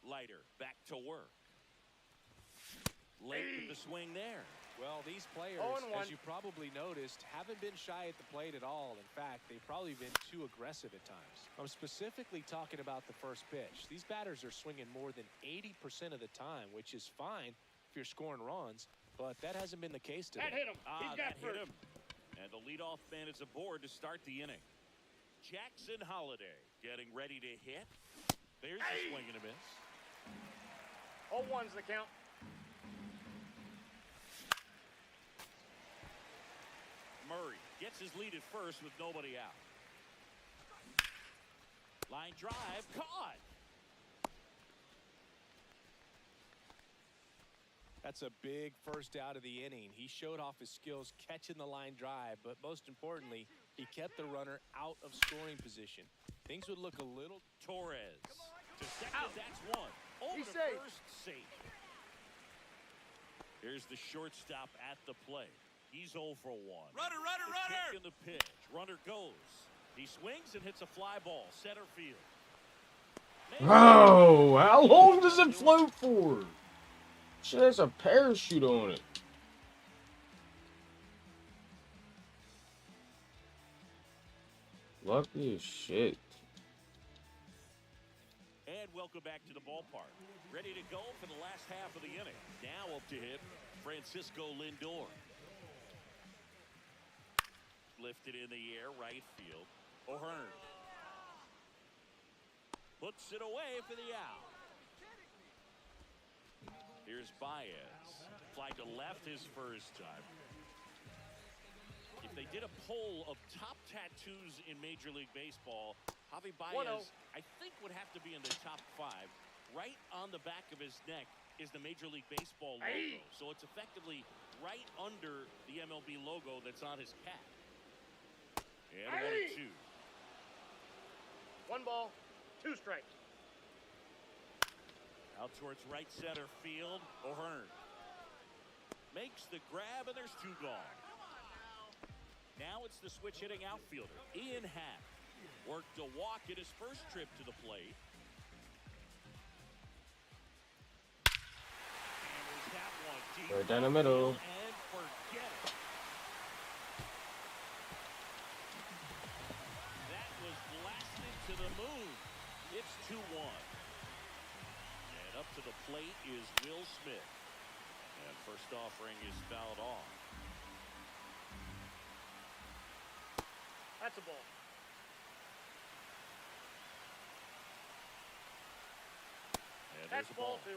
Leiter back to work. Late with the swing there. Well, these players, 0-1. as you probably noticed, haven't been shy at the plate at all. In fact, they've probably been too aggressive at times. I'm specifically talking about the first pitch. These batters are swinging more than 80% of the time, which is fine if you're scoring runs, but that hasn't been the case today. That hit him. He's got That first. hit him. And the leadoff man is aboard to start the inning. Jackson Holiday getting ready to hit. There's a swing and a miss. 0-1's the count. Murray gets his lead at first with nobody out. Line drive, caught. That's a big first out of the inning. He showed off his skills catching the line drive, but most importantly, he kept the runner out of scoring position. Things would look a little... Torres to second, that's 1. Over He's to safe. first, safe. Here's the shortstop at the plate. He's 0 for 1. Runner, The kick and the pitch. Runner goes. He swings and hits a fly ball. Center field. Oh, how long does it float for? Shit has a parachute on it. Lucky as shit. And welcome back to the ballpark. Ready to go for the last half of the inning. Now up to hit, Francisco Lindor. Lifted in the air, right field. O'Hearn puts it away for the out. Here's Baez. Fly to left his first time. If they did a poll of top tattoos in Major League Baseball, Javi Baez, I think, would have to be in the top 5. Right on the back of his neck is the Major League Baseball logo. So it's effectively right under the MLB logo that's on his cap. And 1-2. 1 ball, 2 strikes. Out towards right center field. O'Hearn makes the grab, and there's 2 gone. Now it's the switch hitting outfielder, Ian Happ. Worked a walk in his first trip to the plate. Hammers that one deep. Right down the middle. And forget it. That was blasted to the moon. It's 2-1. And up to the plate is Will Smith. And first offering is fouled off. That's a ball. And That's there's a ball. 2.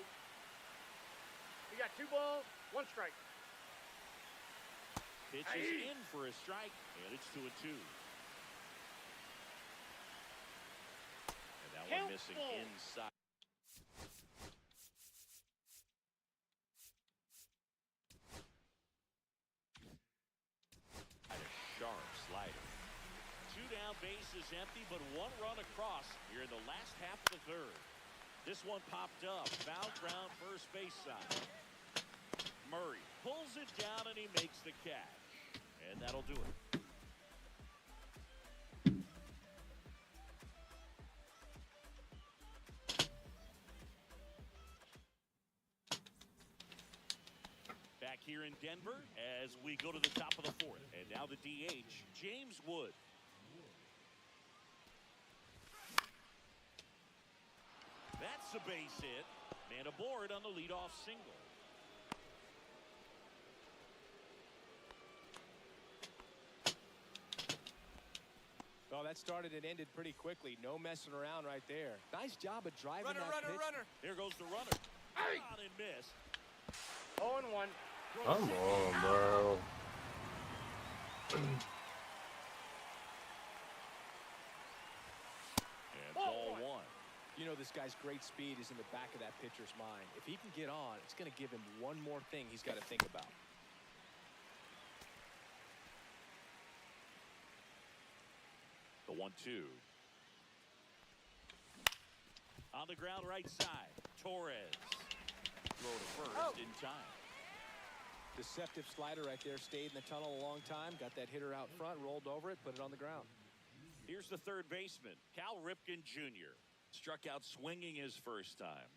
We got 2 balls, 1 strike. Pitch is in for a strike, and it's 2-2. And that one missing inside. A sharp slider. 2 down, base is empty, but 1 run across here in the last half of the 3rd. This one popped up. Foul ground, first base side. Murray pulls it down, and he makes the catch. And that'll do it. Back here in Denver as we go to the top of the 4th. And now the DH, James Wood. That's a base hit. Man aboard on the leadoff single. Well, that started and ended pretty quickly. No messing around right there. Nice job of driving Runner, that pitch. runner. Here goes the runner. On and missed. 0-1. Come on, bro. And ball 1. You know, this guy's great speed is in the back of that pitcher's mind. If he can get on, it's going to give him one more thing he's got to think about. The 1-2. On the ground right side. Torres. Throw to first in time. Deceptive slider right there. Stayed in the tunnel a long time. Got that hitter out front. Rolled over it. Put it on the ground. Here's the 3rd baseman, Cal Ripken Jr. Struck out swinging his first time.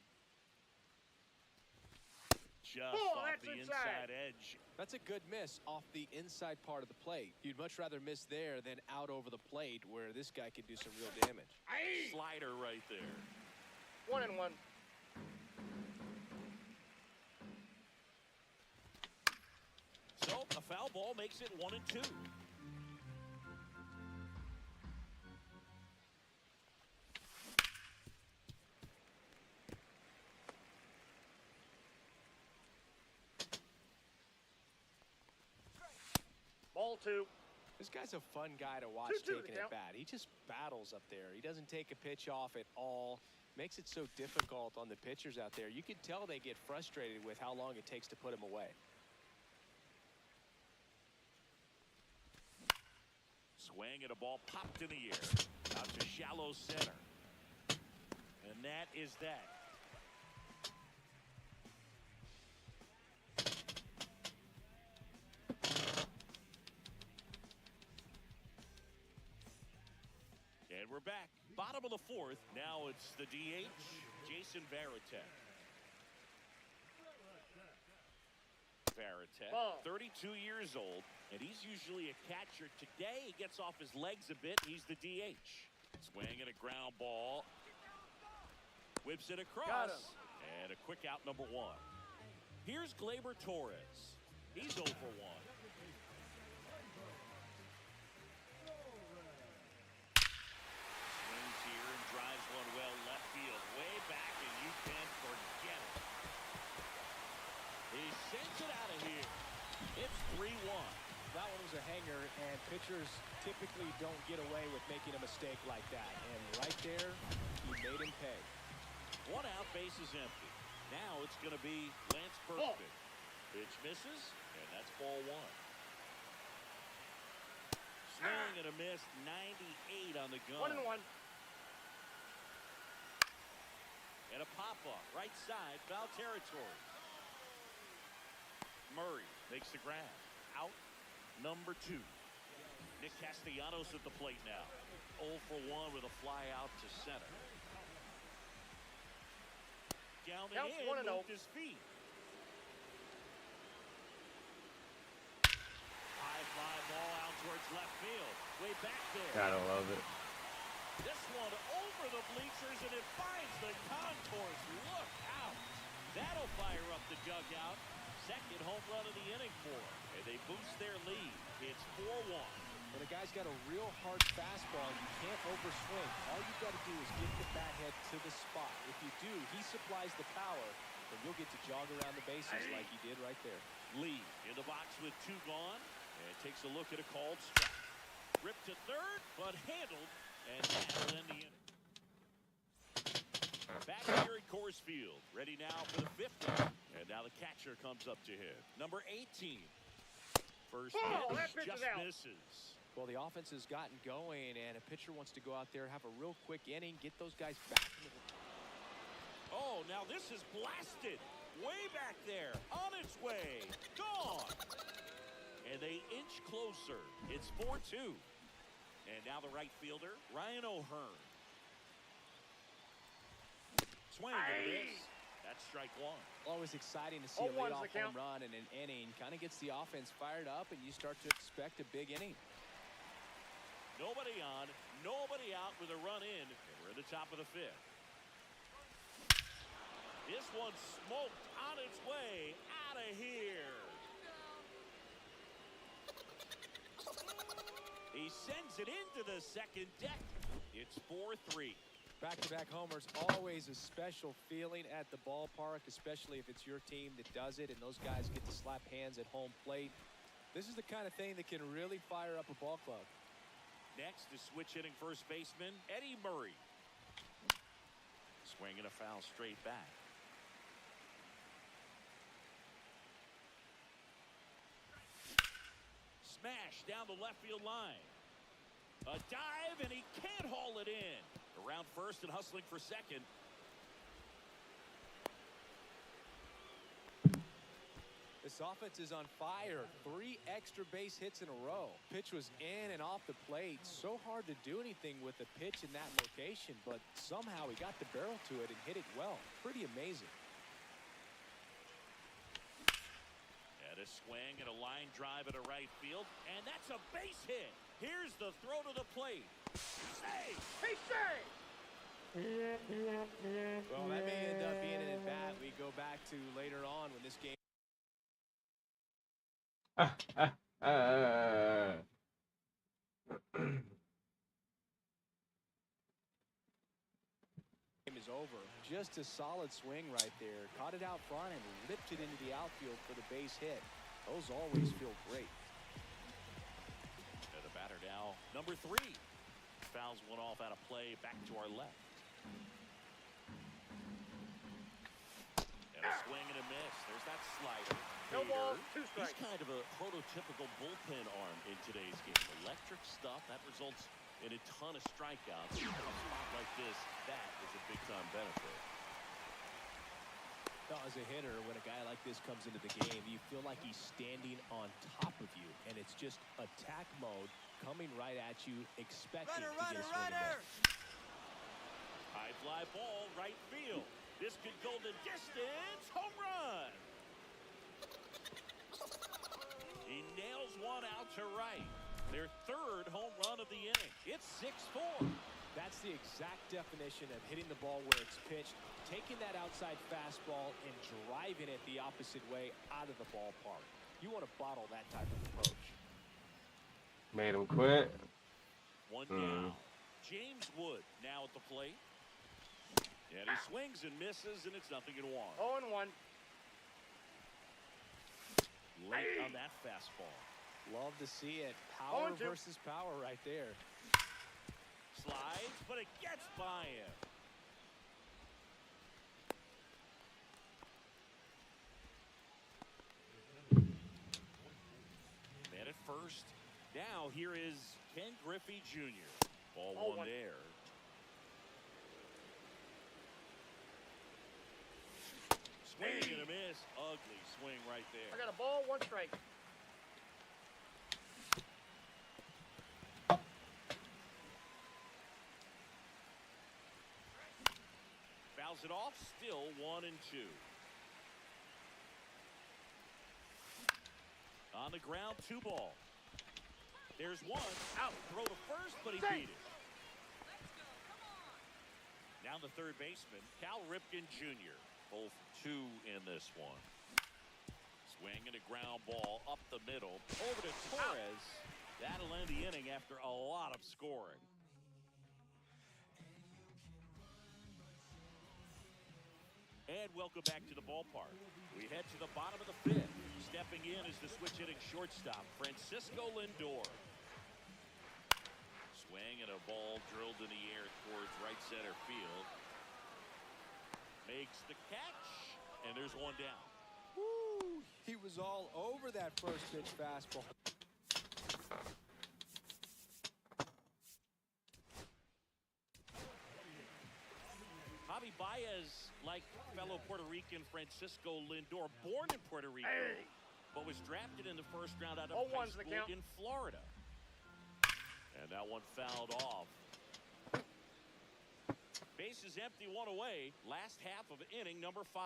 Just off that's the inside. inside edge. That's a good miss off the inside part of the plate. You'd much rather miss there than out over the plate where this guy could do some real damage. Slider right there. 1-1. So a foul ball makes it 1-2. Ball 2. This guy's a fun guy to watch 2-2 taking the it count. bat. He just battles up there. He doesn't take a pitch off at all. Makes it so difficult on the pitchers out there. You can tell they get frustrated with how long it takes to put him away. Swing and a ball popped in the air. Out to shallow center. And that is that. we're back. Bottom of the fourth. Now it's the DH, Jason Varitek. Varitek, 32 years old, and he's usually a catcher. Today, he gets off his legs a bit. He's the DH. Swinging a ground ball. Whips it across. And a quick out, number one. Here's Gleyber Torres. He's 0 for 1. Swings here and drives one well left field. Way back, and you can't forget it. He sends it out of here. It's 3-1. That one was a hanger, and pitchers typically don't get away with making a mistake like that. And right there, he made him pay. 1 out, base is empty. Now it's going to be Lance Perfect. Pitch misses, and that's ball 1. Swing and a miss, 98 on the gun. 1-1. And a pop-up, right side, foul territory. Murray makes the grab. Out, number 2. Nick Castellanos at the plate now. 0 for 1 with a fly out to center. Down the Counts end, 1-0. moved his feet. High fly ball out towards left field. Way back there. Gotta love it. This one over the bleachers, and it finds the contours. Look out. That'll fire up the dugout. Second home run of the inning for him. And they boost their lead. It's 4-1. When a guy's got a real hard fastball, you can't overswing. All you've got to do is get the bat head to the spot. If you do, he supplies the power, and you'll get to jog around the bases like he did right there. Lee in the box with 2 gone, and takes a look at a called strike. Ripped to third, but handled, and that'll end the inning. Back here at Coors Field, ready now for the 5th inning. And now the catcher comes up to hit. Number 18. First pitch just misses. Well, the offense has gotten going, and a pitcher wants to go out there, have a real quick inning, get those guys back. Oh, now this is blasted. Way back there. On its way. Gone. And they inch closer. It's 4-2. And now the right fielder, Ryan O'Hearn. Swing and miss. That's strike 1. Always exciting to see a leadoff home run in an inning. Kind of gets the offense fired up, and you start to expect a big inning. Nobody on, nobody out with a run in, and we're at the top of the 5th. This one's smoked on its way out of here. He sends it into the second deck. It's 4-3. Back-to-back homers, always a special feeling at the ballpark, especially if it's your team that does it and those guys get to slap hands at home plate. This is the kind of thing that can really fire up a ball club. Next is switch hitting first baseman Eddie Murray. Swinging a foul straight back. Smash down the left field line. A dive, and he can't haul it in. Around first and hustling for second. This offense is on fire. 3 extra base hits in a row. Pitch was in and off the plate. So hard to do anything with a pitch in that location, but somehow he got the barrel to it and hit it well. Pretty amazing. And a swing and a line drive at a right field, and that's a base hit. Here's the throw to the plate. Save! He saved! Well, that may end up being an at-bat we go back to later on when this game is over. Just a solid swing right there. Caught it out front and ripped it into the outfield for the base hit. Those always feel great. And the batter now, number 3. Fouls one off out of play, back to our left. And a swing and a miss. There's that slider. No ball, 2 He's strikes. kind of a prototypical bullpen arm in today's game. Electric stuff that results in a ton of strikeouts. In a spot like this, that is a big-time benefit. Now, as a hitter, when a guy like this comes into the game, you feel like he's standing on top of you, and it's just attack mode coming right at you, expecting Runner, to get a runner, swing and runner. miss. High fly ball, right field. This could go the distance. Home run. He nails one out to right. Their third home run of the inning. It's 6-4. That's the exact definition of hitting the ball where it's pitched, taking that outside fastball and driving it the opposite way out of the ballpark. You want to bottle that type of approach. Made him quit. One down. James Wood now at the plate. And he swings and misses, and it's 0-1. 0-1. Late on that fastball. Love to see it. Power 0-2. versus power right there. Slides, but it gets by him. Man at first. Now here is Ken Griffey Jr. Ball one there. Swing and a miss. Ugly swing right there. I got a ball, 1 strike. Fouls it off. Still 1-2. On the ground, 2 ball. There's one. Out. Throw to first, but he beat it. Now the third baseman, Cal Ripken Jr. Both 2 in this one. Swing and a ground ball up the middle. Over to Torres. That'll end the inning after a lot of scoring. And welcome back to the ballpark. We head to the bottom of the 5th. Stepping in is the switch hitting shortstop, Francisco Lindor. Swing and a ball drilled in the air towards right center field. Makes the catch, and there's one down. Woo! He was all over that first pitch fastball. Javi Baez, like fellow Puerto Rican Francisco Lindor, born in Puerto Rico, but was drafted in the first round out of high school in Florida. And that one fouled off. Bases empty, 1 away. Last half of inning number 5.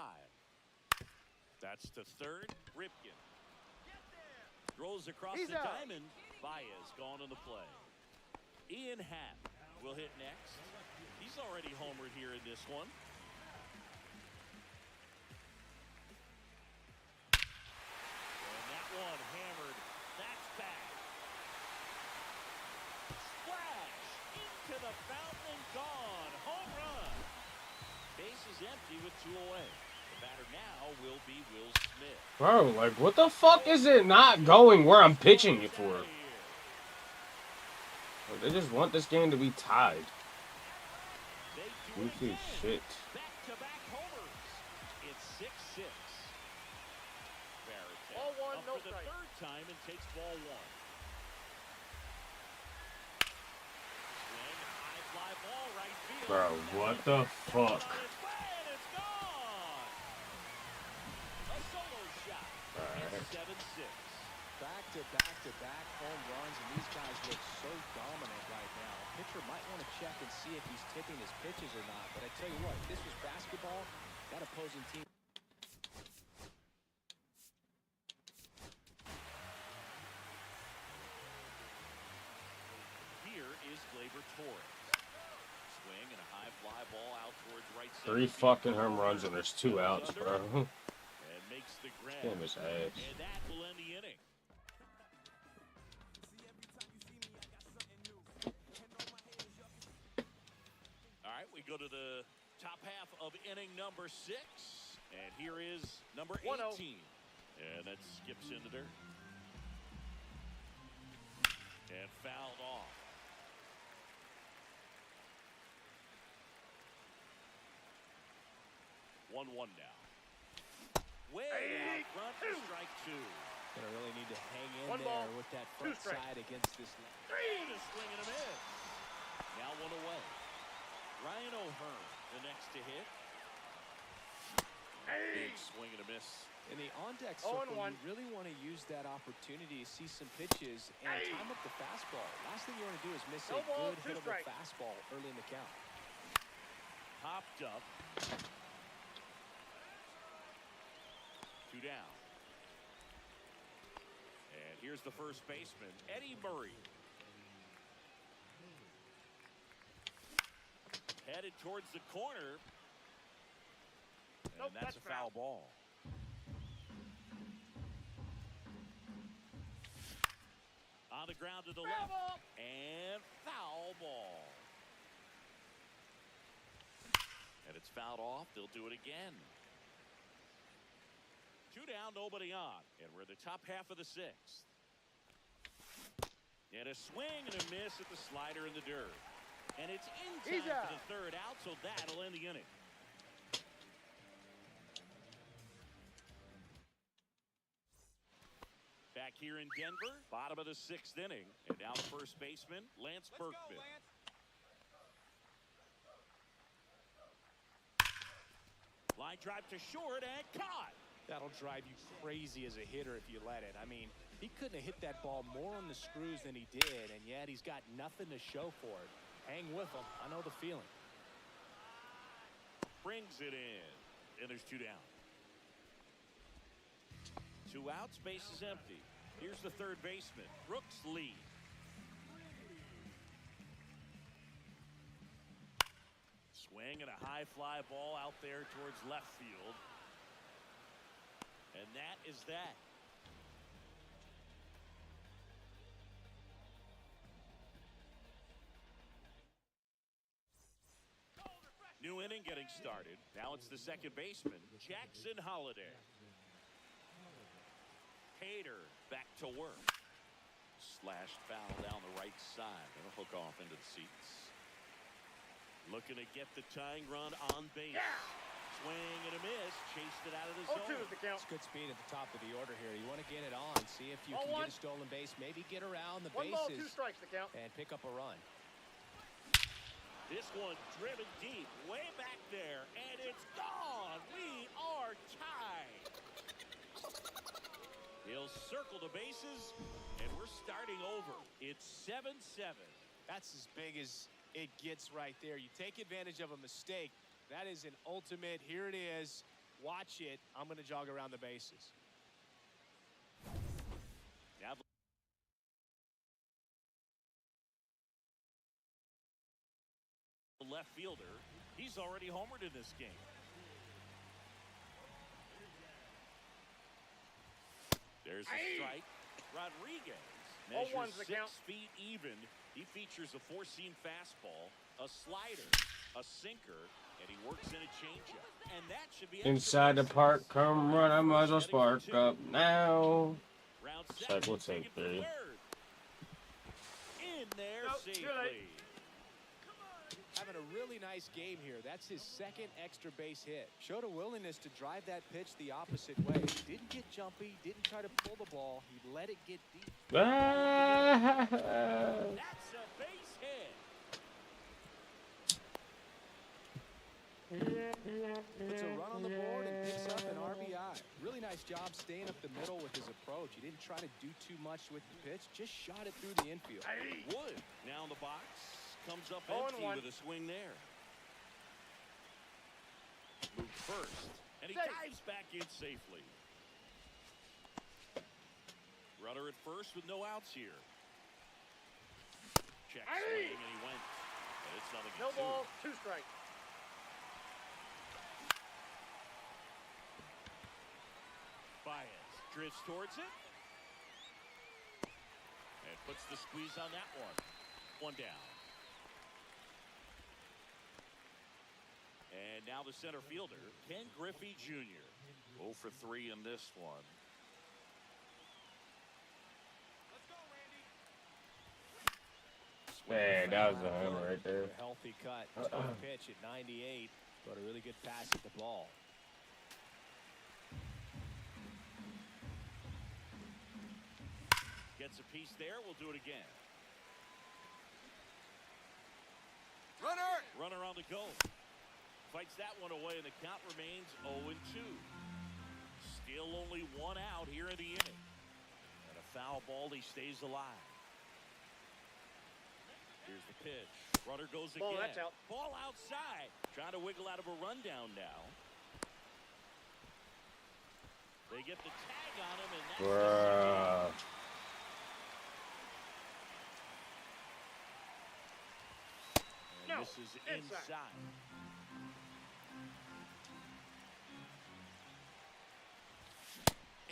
That's to third. Ripken throws across the diamond. Baez gone in the play. Ian Happ will hit next. He's already homered here in this one. And that one hammered. That's back. Splash into the fountain and gone. Home run. Bases empty with 2 away. The batter now will be Will Smith. Bro, like, what the fuck is it not going where I'm pitching it for? Like, they just want this game to be tied. Goofy shit. Back-to-back homers. It's 6-6. Barrett Ball 1, up no for the strike. 3rd time and takes ball 1. Swing, high fly ball, right field. Bro, what the fuck? On its way, and it's gone. A solo shot. Alright. It's 7-6. Back-to-back-to-back home runs, and these guys look so dominant right now. Pitcher might want to check and see if he's tipping his pitches or not. But I tell you what, if this was basketball, that opposing team. Here is Gleyber Torres. Swing and a high fly ball out towards right center. 3 fucking home runs and there's 2 outs, bro. And makes the grab. Damn his ass. And that will end the inning. All right, we go to the top half of inning number 6. And here is number 18. 1-0. And that skips into dirt. And fouled off. 1-1 now. Way out front for strike 2. Gonna really need to hang in 1 ball, there with that 2 front strikes. side against this. And a swing and a miss. Now 1 away. Ryan O'Hearn, the next to hit. Big Swing and a miss. In the on-deck 0-1. circle, you really want to use that opportunity to see some pitches and time up the fastball. Last thing you want to do is miss No a ball, good 2 hittable strikes. fastball early in the count. Popped up. 2 down. And here's the first baseman, Eddie Murray. Headed towards the corner. And Nope, that's a foul ball. On the ground to the left. Ball. And foul ball. And it's fouled off. They'll do it again. 2 down, nobody on. And we're in the top half of the 6th. And a swing and a miss at the slider in the dirt. And it's in time for the 3rd out, so that'll end the inning. Back here in Denver, bottom of the 6th inning. And now the first baseman, Lance Berkman. Line drive to short and caught. That'll drive you crazy as a hitter if you let it. I mean, he couldn't have hit that ball more on the screws than he did, and yet he's got nothing to show for it. Hang with him. I know the feeling. Brings it in. And there's 2 down. 2 outs, base is empty. Here's the 3rd baseman, Brooks Lee. Swing and a high fly ball out there towards left field. And that is that. New inning getting started. Now it's the 2nd baseman, Jackson Holliday. Hader back to work. Slashed foul down the right side. That'll hook off into the seats. Looking to get the tying run on base. Swing and a miss. Chased it out of the zone. 0-2 is the count. It's good speed at the top of the order here. You want to get it on. See if you can get a stolen base. Maybe get around the 1 ball, 2 bases. strikes the count. And pick up a run. This one driven deep, way back there, and it's gone. We are tied. He'll circle the bases, and we're starting over. It's 7-7. That's as big as it gets right there. You take advantage of a mistake. That is an ultimate. Here it is. Watch it. I'm going to jog around the bases. Now the left fielder, he's already homered in this game. There's a strike. Rodriguez measures 6 feet even. He features a 4-seam fastball, a slider, a sinker, and he works in a changeup. And that should be Inside the park, come run, I might as well spark up now. Round Check, 7, we'll take 3. In there safely. Having a really nice game here. That's his 2nd extra base hit. Showed a willingness to drive that pitch the opposite way. Didn't get jumpy. Didn't try to pull the ball. He let it get deep. That's a base hit. Puts a run on the board and picks up an RBI. Really nice job staying up the middle with his approach. He didn't try to do too much with the pitch. Just shot it through the infield. Wood now in the box. Comes up empty with a swing there. Move first. And he dives back in safely. Runner at first with no outs here. Check swing and he went. But it's nothing. No ball, 2 strikes. Baez drifts towards it. And puts the squeeze on that one. 1 down. And now the center fielder, Ken Griffey Jr. 0 for 3 in this one. Let's go, Randy. Man, that was a hammer right there. A healthy cut. Tough pitch at 98, but a really good pass at the ball. Gets a piece there. We'll do it again. Runner. Runner on the go. Fights that one away, and the count remains 0-2. one out here in the inning. And a foul ball, he stays alive. Here's the pitch. Runner goes again. Ball, that's out. Ball outside. Trying to wiggle out of a rundown now. They get the tag on him, and that's Bruh. and this is inside.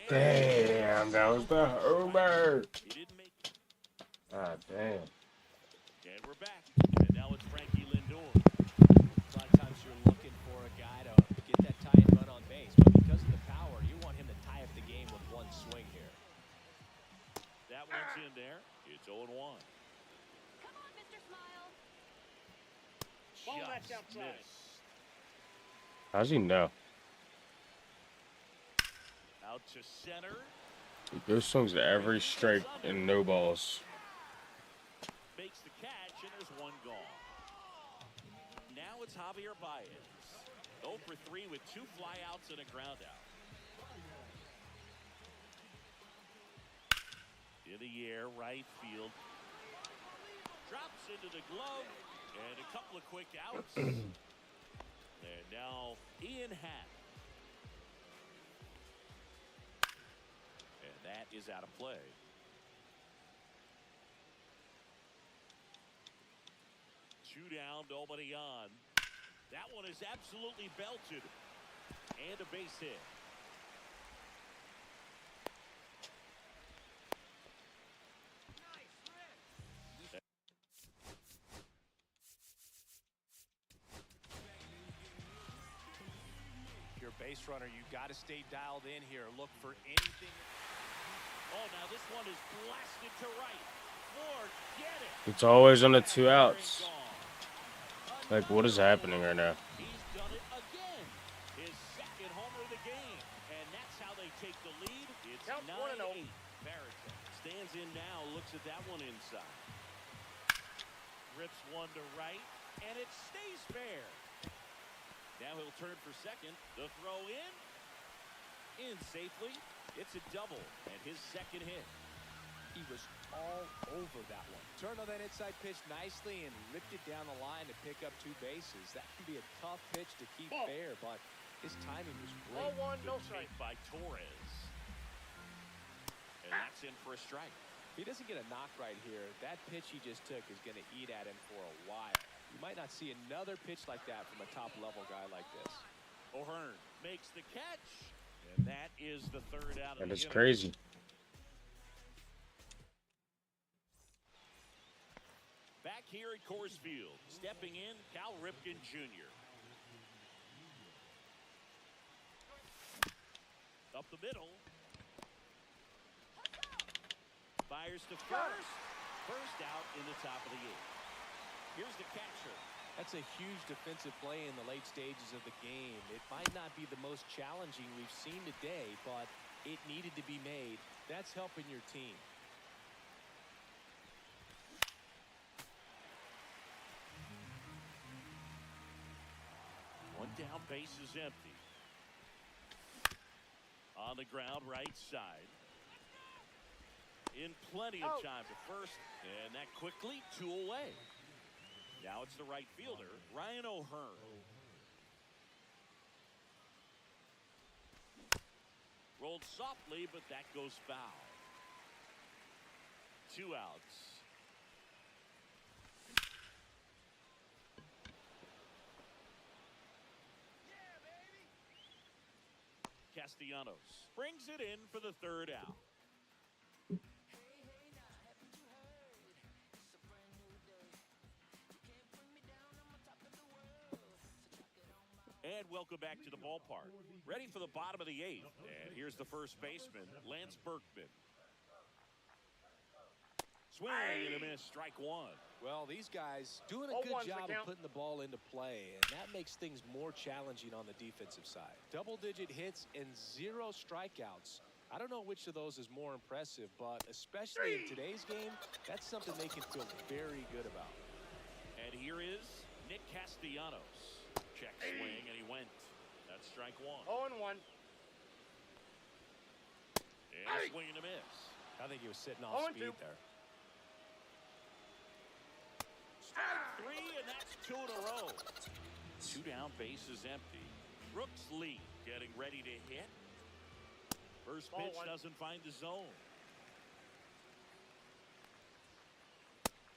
Damn, that was the homer. He didn't make it. Ah, damn. And we're back. And now it's Frankie Lindor. A lot of times you're looking for a guy to get that tie and run on base, but because of the power, you want him to tie up the game with one swing here. That one's in there. It's 0-1. Come on, Mr. Smile. Ball, Just that's outside. missed. How's he know? Out to center. He goes swings to every strike and no balls. Makes the catch, and there's one gone. Now it's Javier Baez. 0 for 3 with 2 flyouts and a ground out. In the air, right field. Drops into the glove, and a couple of quick outs. And now Ian Happ. And that is out of play. Two down, nobody on. That one is absolutely belted. And a base hit. If you're a base runner, you got to stay dialed in here. Look for anything. Oh, now this one is blasted to right. Forget it. It's always on the 2 outs. Gone. Like, what is happening right now? He's done it again. His second homer of the game. And that's how they take the lead. It's Count 9-8. 1-0. Barrett stands in now, looks at that one inside. Rips one to right, and it stays fair. Now he'll turn for second. The throw in safely. It's a double, and his second hit. He was all over that one. Turned on that inside pitch nicely and ripped it down the line to pick up 2 bases. That can be a tough pitch to keep Ball. fair, but his timing was Ball great. 1, no Good strike. take by Torres. And that's in for a strike. If he doesn't get a knock right here, that pitch he just took is going to eat at him for a while. You might not see another pitch like that from a top-level guy like this. O'Hearn makes the catch, and that is the third out of That the is inning. crazy. Back here at Coors Field, stepping in, Cal Ripken Jr. Up the middle. Fires to first. First out in the top of the 8th. Here's the catcher. That's a huge defensive play in the late stages of the game. It might not be the most challenging we've seen today, but it needed to be made. That's helping your team. One down, base is empty. On the ground, right side. In plenty of time to first, and that quickly 2 away. Now it's the right fielder, Ryan O'Hearn. Rolled softly, but that goes foul. 2 outs. Castellanos brings it in for the third out. And welcome back to the ballpark. Ready for the bottom of the 8th. And here's the first baseman, Lance Berkman. Swing and a miss, strike 1. Well, these guys doing a 0-1's good the job of count. putting the ball into play, and that makes things more challenging on the defensive side. Double-digit hits and 0 strikeouts. I don't know which of those is more impressive, but especially in today's game, that's something they can feel very good about. And here is Nick Castellanos. Check swing, and he went. That's strike 1. 0-1. swing and a miss. I think he was sitting off 0-2. speed there. Strike three, and that's 2 in a row. 2 down, base is empty. Brooks Lee getting ready to hit. First Ball pitch one. doesn't find the zone.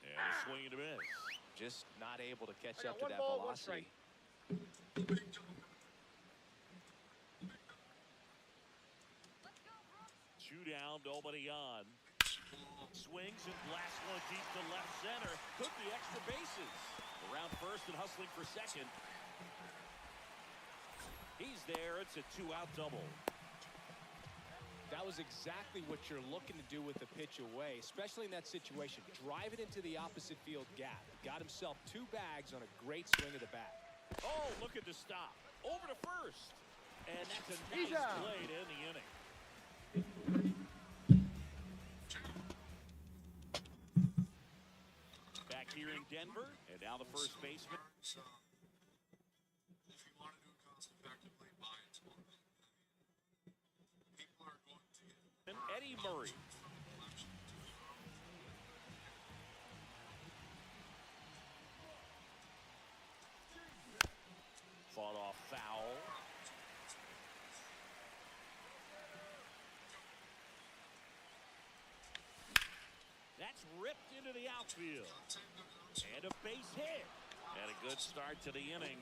And a swing and a miss. Just not able to catch I got up to one that ball, one velocity. strike. 2 down, nobody on. Swings and blasts one deep to left center. Took the extra bases. Around first and hustling for second. He's there. It's a 2-out double. That was exactly what you're looking to do with the pitch away, especially in that situation. Drive it into the opposite field gap. Got himself 2 bags on a great swing of the bat. Oh, look at the stop. Over to first. And that's a nice play to end the inning. Back here in Denver, and now the first baseman. If you want to do it cost effectively, buy into it. People are going to get And Eddie Murray. Fought off foul. That's ripped into the outfield. And a base hit. And a good start to the inning.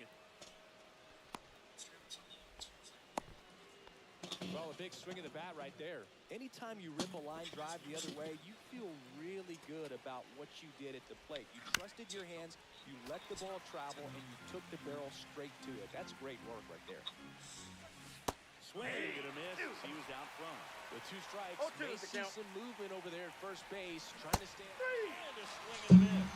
Well, a big swing of the bat right there. Anytime you rip a line drive the other way, you feel really good about what you did at the plate. You trusted your hands, you let the ball travel, and you took the barrel straight to it. That's great work right there. Swing and a miss. He was out front. With 2 strikes, 0-2 may is the see count. some movement over there at first base, trying to stand. And a swing and a miss.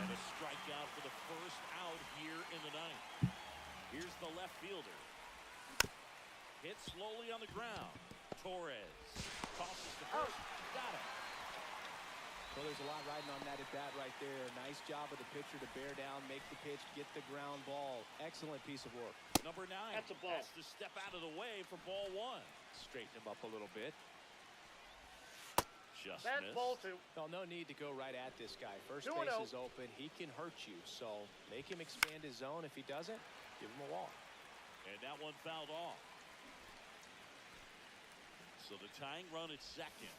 And a strikeout for the first out here in the ninth. Here's the left fielder. Hit slowly on the ground. Torres tosses the first. Got it. Well, there's a lot riding on that at bat right there. Nice job of the pitcher to bear down, make the pitch, get the ground ball. Excellent piece of work. Number 9 That's a ball. has to step out of the way for ball 1. Straighten him up a little bit. Just That's missed. ball 2. Well, no need to go right at this guy. First 2-0. base is open. He can hurt you. So make him expand his zone. If he doesn't, give him a walk. And that one fouled off. So the tying run at second.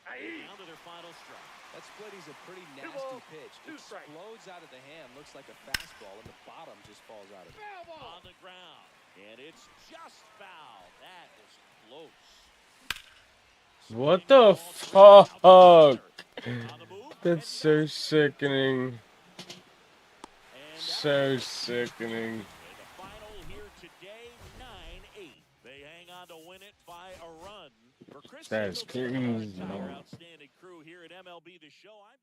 Down to their final strike. That split is a pretty 2 nasty balls, pitch. 2 strikes. Explodes out of the hand. Looks like a fastball, and the bottom just falls out of it. Foul ball. On the ground. And it's just foul. That was close. What the fuck? That's so sickening. So sickening. And the final here today, 9-8. They hang on to win it by a run. For Chris That's Singleton, crazy. our entire outstanding crew here at MLB The Show, I'm